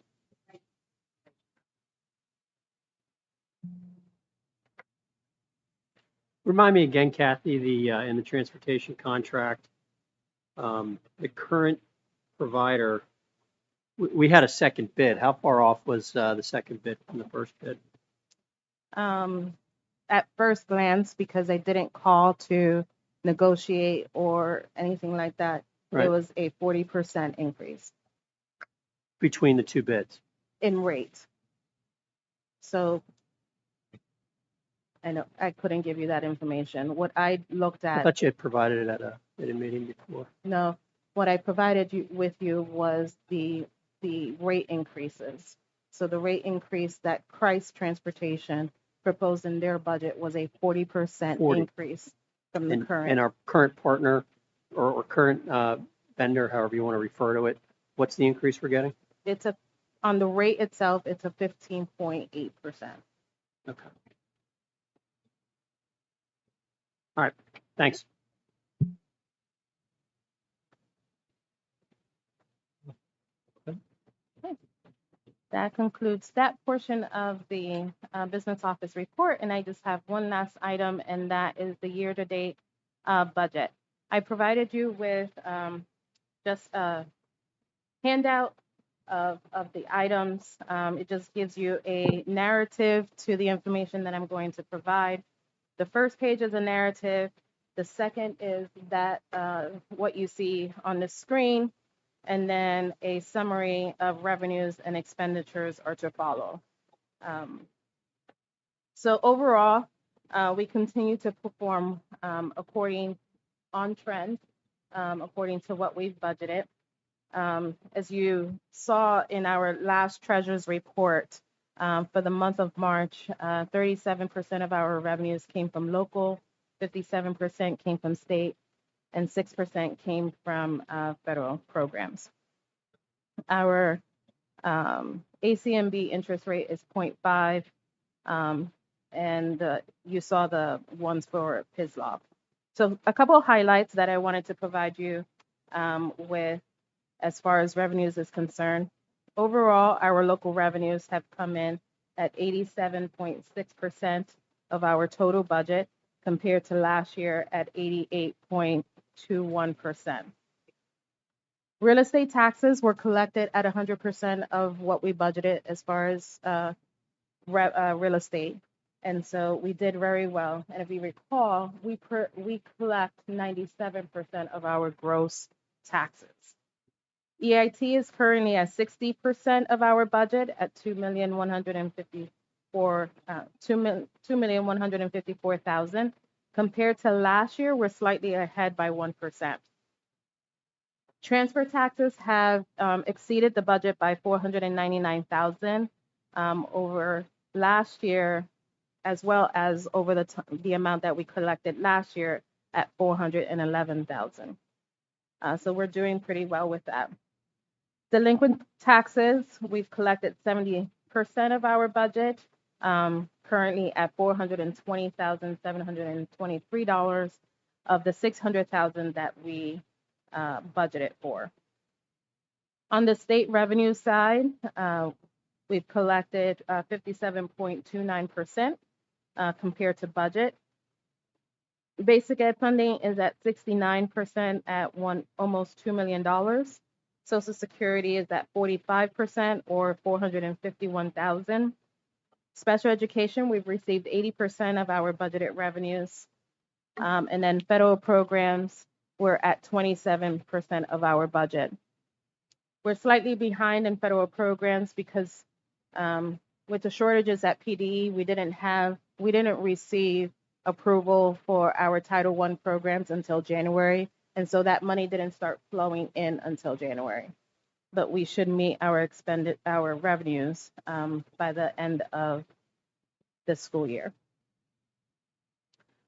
Speaker 7: Remind me again, Kathy, in the transportation contract, the current provider, we had a second bid. How far off was the second bid from the first bid?
Speaker 2: At first glance, because I didn't call to negotiate or anything like that,
Speaker 7: Right.
Speaker 2: it was a 40% increase
Speaker 7: Between the two bids?
Speaker 2: in rate. So I know I couldn't give you that information. What I looked
Speaker 7: I
Speaker 2: at,
Speaker 7: thought you had provided it at a meeting before.
Speaker 2: no, what I provided with you was the rate increases. So the rate increase that Christ Transportation proposed in their budget was a 40%
Speaker 7: 40.
Speaker 2: increase from the
Speaker 7: And
Speaker 2: current.
Speaker 7: our current partner or current vendor, however you want to refer to it, what's the increase we're getting?
Speaker 2: It's on the rate itself, it's a 15.8%.
Speaker 7: Okay. All right, thanks.
Speaker 2: That concludes that portion of the business office report, and I just have one last item, and that is the year-to-date budget. I provided you with just a handout of the items. It just gives you a narrative to the information that I'm going to provide. The first page is a narrative. The second is that what you see on the screen, and then a summary of revenues and expenditures are to follow. So overall, we continue to perform according to what we've budgeted. As you saw in our last treasurer's report, for the month of March, 37% of our revenues came from local, 57% came from state, and 6% came from federal programs. Our ACMB interest rate is 0.5, and you saw the ones for PISLOP. So a couple of highlights that I wanted to provide you with as far as revenues is concerned. Overall, our local revenues have come in at 87.6% of our total budget, compared to last year at 88.21%. Real estate taxes were collected at 100% of what we budgeted as far as real estate. And so we did very well. And if you recall, we collect 97% of our gross taxes. EIT is currently at 60% of our budget at $2,154,000. Compared to last year, we're slightly ahead by 1%. Transfer taxes have exceeded the budget by $499,000 over last year, as well as over the amount that we collected last year at $411,000. So we're doing pretty well with that. Delinquent taxes, we've collected 70% of our budget, currently at $420,723 of the $600,000 that we budgeted for. On the state revenue side, we've collected 57.29% compared to budget. Basic ed funding is at 69% at almost $2 million. Social Security is at 45% or $451,000. Special education, we've received 80% of our budgeted revenues. And then federal programs, we're at 27% of our budget. We're slightly behind in federal programs because with the shortages at PD, we didn't receive approval for our Title I programs until January. And so that money didn't start flowing in until January. But we should meet our revenues by the end of this school year.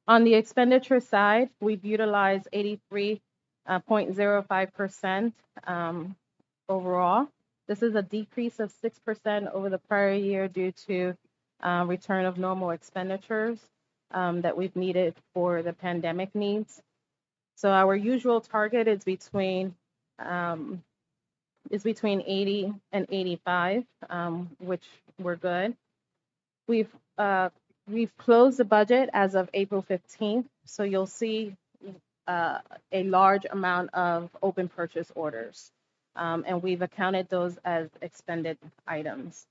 Speaker 2: On the expenditure side, we've utilized 83.05% overall. This is a decrease of 6% over the prior year due to return of normal expenditures that we've needed for the pandemic needs. So our usual target is between 80 and 85, which we're good. We've closed the budget as of April 15th, so you'll see a large amount of open purchase orders, and we've accounted those as expended items.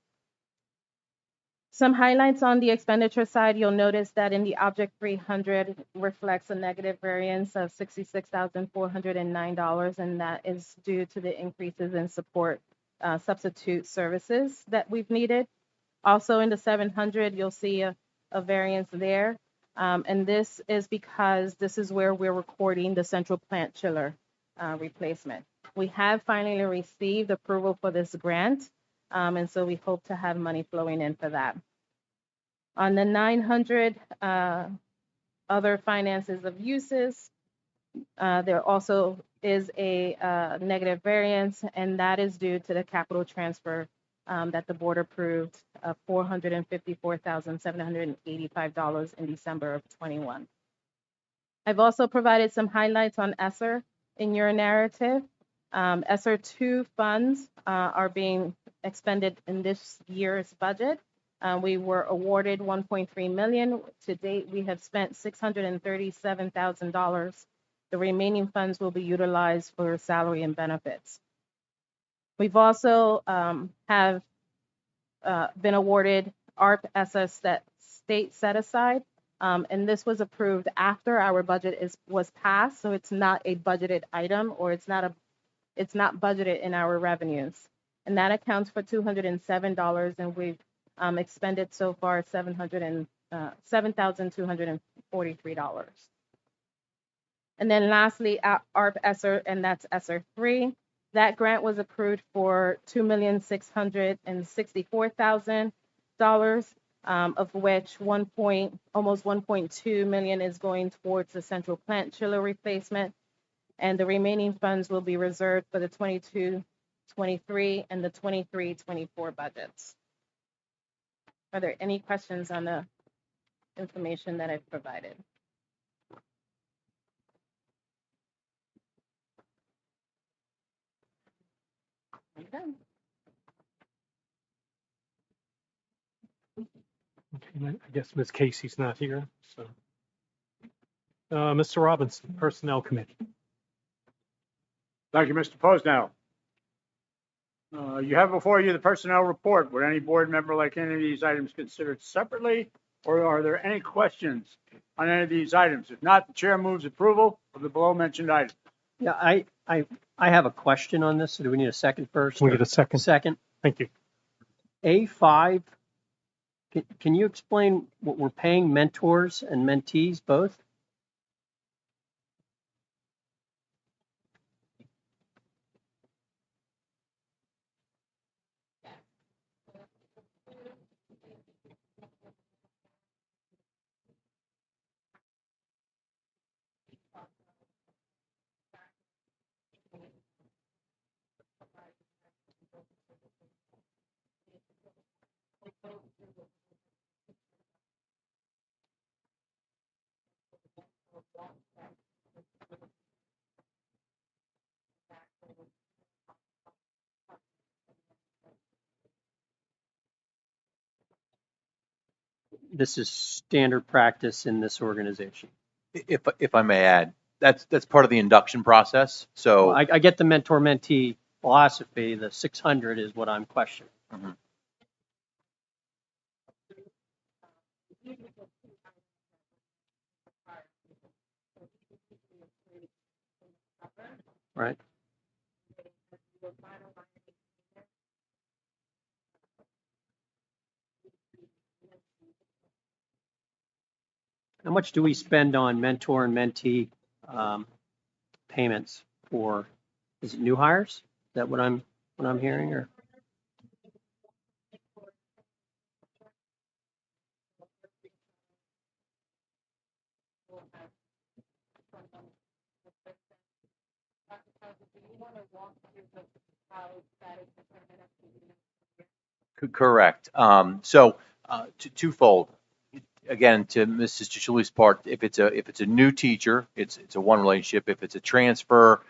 Speaker 2: Some highlights on the expenditure side, you'll notice that in the Object 300 reflects a negative variance of $66,409, and that is due to the increases in support substitute services that we've needed. Also in the 700, you'll see a variance there, and this is because this is where we're recording the central plant chiller replacement. We have finally received approval for this grant, and so we hope to have money flowing in for that. On the 900 other finances of uses, there also is a negative variance, and that is due to the capital transfer that the board approved of $454,785 in December of 21. I've also provided some highlights on ESSER in your narrative. ESSER 2 funds are being expended in this year's budget. We were awarded $1.3 million. To date, we have spent $637,000. The remaining funds will be utilized for salary and benefits. We've also have been awarded ARP ESSER state set aside, and this was approved after our budget was passed, so it's not a budgeted item, or it's not budgeted in our revenues, and that accounts for $207, and we've expended so far $7,243. And then lastly, ARP ESSER, and that's ESSER 3. That grant was approved for $2,664,000, of which almost $1.2 million is going towards the central plant chiller replacement, and the remaining funds will be reserved for the 22-23 and the 23-24 budgets. Are there any questions on the information that I've provided? Okay.
Speaker 1: Okay, I guess Ms. Casey's not here, so. Mr. Robinson, Personnel Committee.
Speaker 12: Thank you, Mr. Posnell. You have before you the personnel report. Would any board member like any of these items considered separately, or are there any questions on any of these items? If not, the chair moves approval of the below mentioned items.
Speaker 7: Yeah, I I have a question on this. So do we need a second first?
Speaker 1: Can we
Speaker 7: or-
Speaker 1: get a second?
Speaker 7: Second.
Speaker 1: Thank you.
Speaker 7: A5, can you explain what we're paying mentors and mentees both? This is standard practice in this organization.
Speaker 5: If I may add, that's part of the induction process. So
Speaker 7: Well, I get the mentor-mentee philosophy. The 600 is what I'm questioning.
Speaker 5: Mhm.
Speaker 7: Right? How much do we spend on mentor and mentee payments for, is it new hires? Is that what I'm hearing, or?
Speaker 5: Correct. Twofold. Again, to Mrs. Chichalou's part, if it's a new teacher, it's a one relationship. If it's a transfer,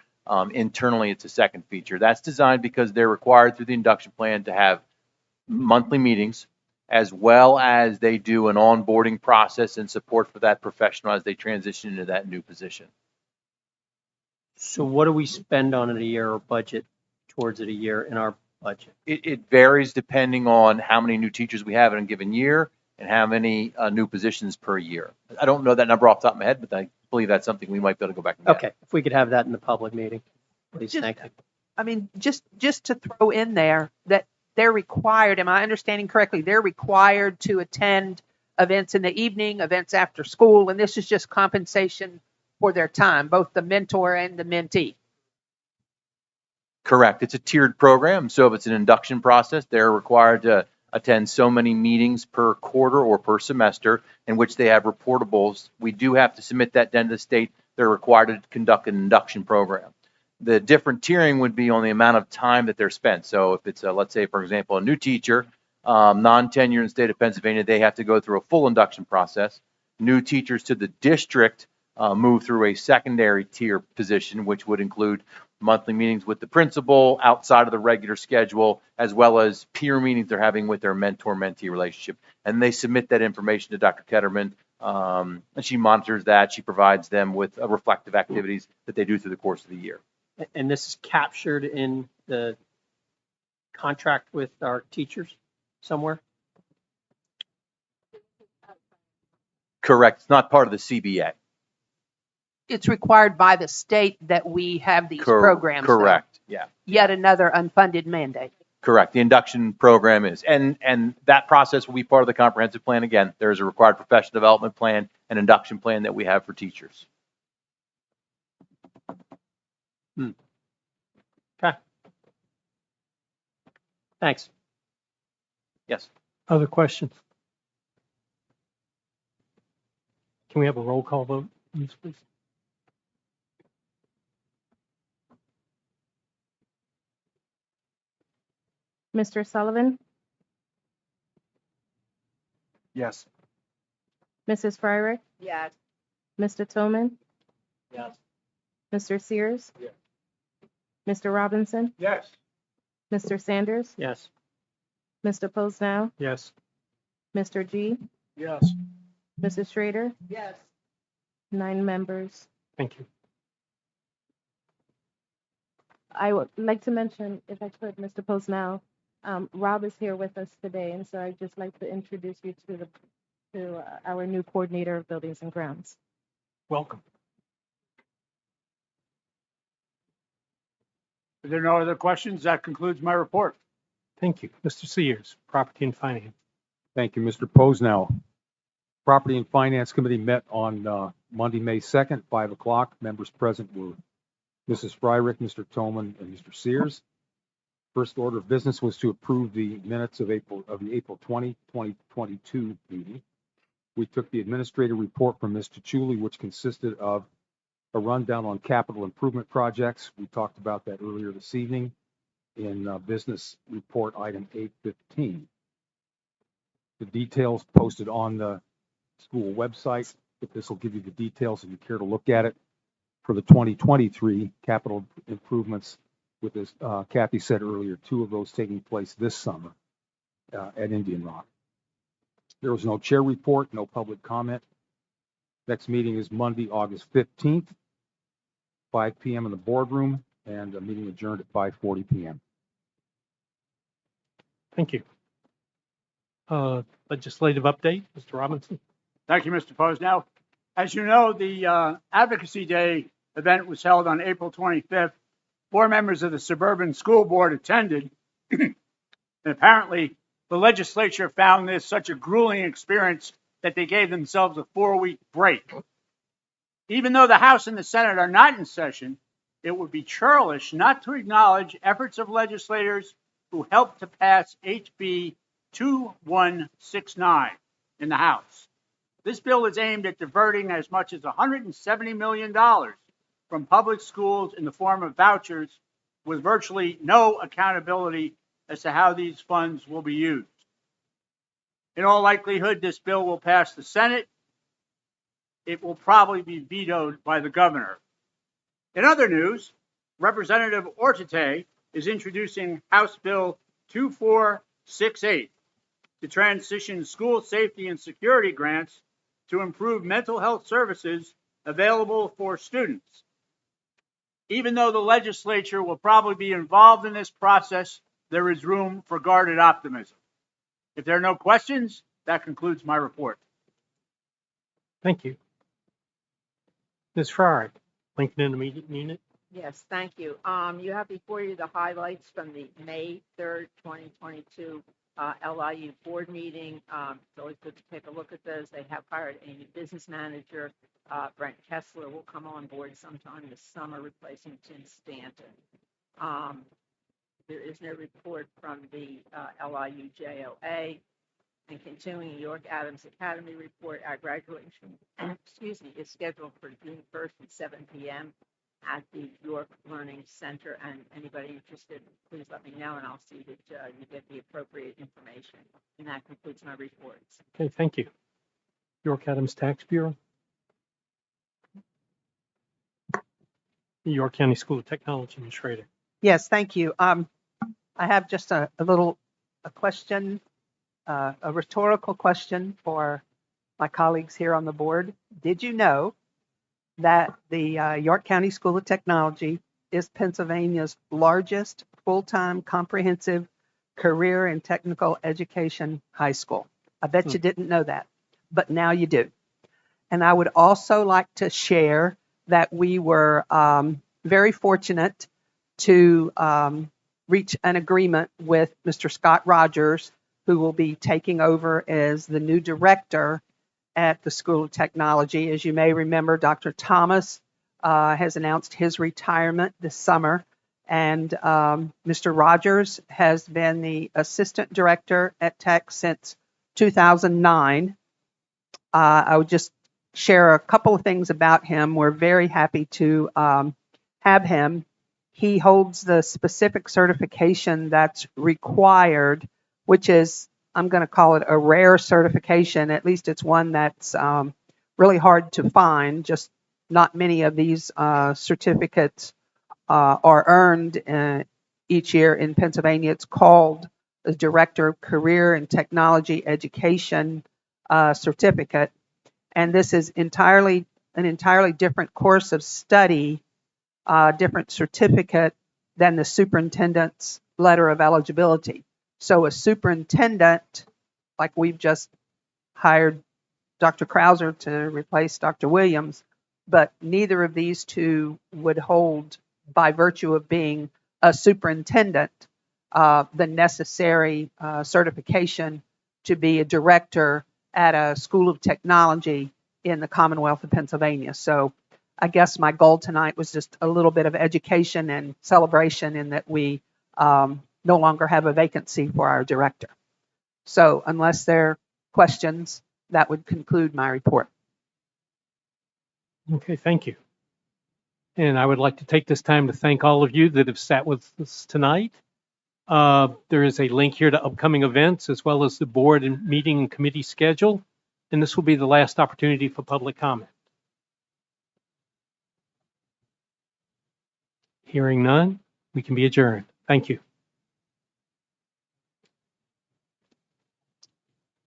Speaker 5: internally, it's a second feature. That's designed because they're required through the induction plan to have monthly meetings, as well as they do an onboarding process and support for that professional as they transition into that new position.
Speaker 7: So what do we spend on it a year or budget towards it a year in our budget?
Speaker 5: It varies depending on how many new teachers we have in a given year and how many new positions per year. I don't know that number off the top of my head, but I believe that's something we might be able to go back and get.
Speaker 7: Okay, if we could have that in the public meeting, please,
Speaker 4: Just-
Speaker 7: thank you.
Speaker 4: I mean, just to throw in there that they're required, am I understanding correctly? They're required to attend events in the evening, events after school, and this is just compensation for their time, both the mentor and the mentee.
Speaker 5: Correct. It's a tiered program. So if it's an induction process, they're required to attend so many meetings per quarter or per semester in which they have reportables. We do have to submit that then to the state. They're required to conduct an induction program. The different tiering would be on the amount of time that they're spent. So if it's, let's say, for example, a new teacher, non-tenure in the state of Pennsylvania, they have to go through a full induction process. New teachers to the district move through a secondary tier position, which would include monthly meetings with the principal outside of the regular schedule, as well as peer meetings they're having with their mentor-mentee relationship. And they submit that information to Dr. Ketterman, and she monitors that. She provides them with reflective activities that they do through the course of the year.
Speaker 7: And this is captured in the contract with our teachers somewhere?
Speaker 5: Correct. It's not part of the CBA.
Speaker 4: It's required by the state that we have these programs. though.
Speaker 5: Correct. Yeah.
Speaker 4: Yet another unfunded mandate.
Speaker 5: Correct. The induction program is, and that process will be part of the comprehensive plan. Again, there is a required professional development plan and induction plan that we have for teachers.
Speaker 7: Okay. Thanks.
Speaker 5: Yes.
Speaker 1: Other questions? Can we have a roll call vote, please?
Speaker 2: Mr. Sullivan,
Speaker 12: Yes.
Speaker 2: Mrs. Fryrick,
Speaker 10: Yes.
Speaker 2: Mr. Tillman,
Speaker 12: Yes.
Speaker 2: Mr. Sears,
Speaker 12: Yes.
Speaker 2: Mr. Robinson,
Speaker 12: Yes.
Speaker 2: Mr. Sanders,
Speaker 7: Yes.
Speaker 2: Mr. Posnell,
Speaker 1: Yes.
Speaker 2: Mr. G,
Speaker 12: Yes.
Speaker 2: Mrs. Schrader,
Speaker 10: Yes.
Speaker 2: 9 members.
Speaker 1: Thank you.
Speaker 2: I would like to mention, if I could, Mr. Posnell, Rob is here with us today, and so I'd just like to introduce you to our new coordinator of buildings and grounds.
Speaker 1: Welcome.
Speaker 12: If there are no other questions, that concludes my report.
Speaker 1: Thank you. Mr. Sears, Property and Finance.
Speaker 11: Thank you, Mr. Posnell. Property and Finance Committee met on Monday, May 2nd, 5 o'clock. Members present were Mrs. Fryrick, Mr. Toman, and Mr. Sears. First order of business was to approve the minutes of the April 20, 2022 meeting. We took the administrative report from Mr. Chuli, which consisted of a rundown on capital improvement projects. We talked about that earlier this evening in business report item 815. The details posted on the school website, but this will give you the details if you care to look at it for the 2023 capital improvements, with, as Kathy said earlier, 2 of those taking place this summer at Indian Rock. There was no chair report, no public comment. Next meeting is Monday, August 15th, 5 p.m. in the boardroom, and a meeting adjourned at 5:40 p.m.
Speaker 1: Thank you. Legislative update, Mr. Robinson.
Speaker 12: Thank you, Mr. Posnell. As you know, the Advocacy Day event was held on April 25th. 4 members of the Suburban School Board attended. And apparently, the legislature found this such a grueling experience that they gave themselves a 4-week break. Even though the House and the Senate are not in session, it would be churlish not to acknowledge efforts of legislators who helped to pass HB 2169 in the House. This bill is aimed at diverting as much as $170 million from public schools in the form of vouchers, with virtually no accountability as to how these funds will be used. In all likelihood, this bill will pass the Senate. It will probably be vetoed by the governor. In other news, Representative Ortete is introducing House Bill 2468 to transition school safety and security grants to improve mental health services available for students. Even though the legislature will probably be involved in this process, there is room for guarded optimism. If there are no questions, that concludes my report.
Speaker 1: Thank you. Ms. Frye, Lincoln Intermediate Unit.
Speaker 10: Yes, thank you. You have before you the highlights from the May 3rd, 2022 LIU board meeting. It's always good to take a look at those. They have hired a new business manager. Brent Kessler will come on board sometime this summer, replacing Tim Stanton. There is no report from the LIU JOA. And continuing York Adams Academy report, our graduation, is scheduled for June 1st at 7 p.m. at the York Learning Center. And anybody interested, please let me know, and I'll see that you get the appropriate information. And that concludes my reports.
Speaker 1: Okay, thank you. York Adams Tax Bureau. New York County School of Technology, Ms. Schrader.
Speaker 4: Yes, thank you. I have just a question, a rhetorical question for my colleagues here on the board. Did you know that the York County School of Technology is Pennsylvania's largest full-time comprehensive career and technical education high school? I bet you didn't know that, but now you do. And I would also like to share that we were very fortunate to reach an agreement with Mr. Scott Rogers, who will be taking over as the new director at the School of Technology. As you may remember, Dr. Thomas has announced his retirement this summer, and Mr. Rogers has been the assistant director at Tech since 2009. I would just share a couple of things about him. We're very happy to have him. He holds the specific certification that's required, which is, I'm going to call it a rare certification. At least it's one that's really hard to find. Just not many of these certificates are earned each year in Pennsylvania. It's called the Director of Career and Technology Education certificate. And this is an entirely different course of study, different certificate than the superintendent's letter of eligibility. So a superintendent, like we've just hired Dr. Krauser to replace Dr. Williams, but neither of these two would hold, by virtue of being a superintendent the necessary certification to be a director at a school of technology in the Commonwealth of Pennsylvania. So I guess my goal tonight was just a little bit of education and celebration in that we no longer have a vacancy for our director. So unless there are questions, that would conclude my report.
Speaker 1: Okay, thank you. And I would like to take this time to thank all of you that have sat with us tonight. There is a link here to upcoming events as well as the board and meeting and committee schedule. And this will be the last opportunity for public comment. Hearing none, we can be adjourned. Thank you.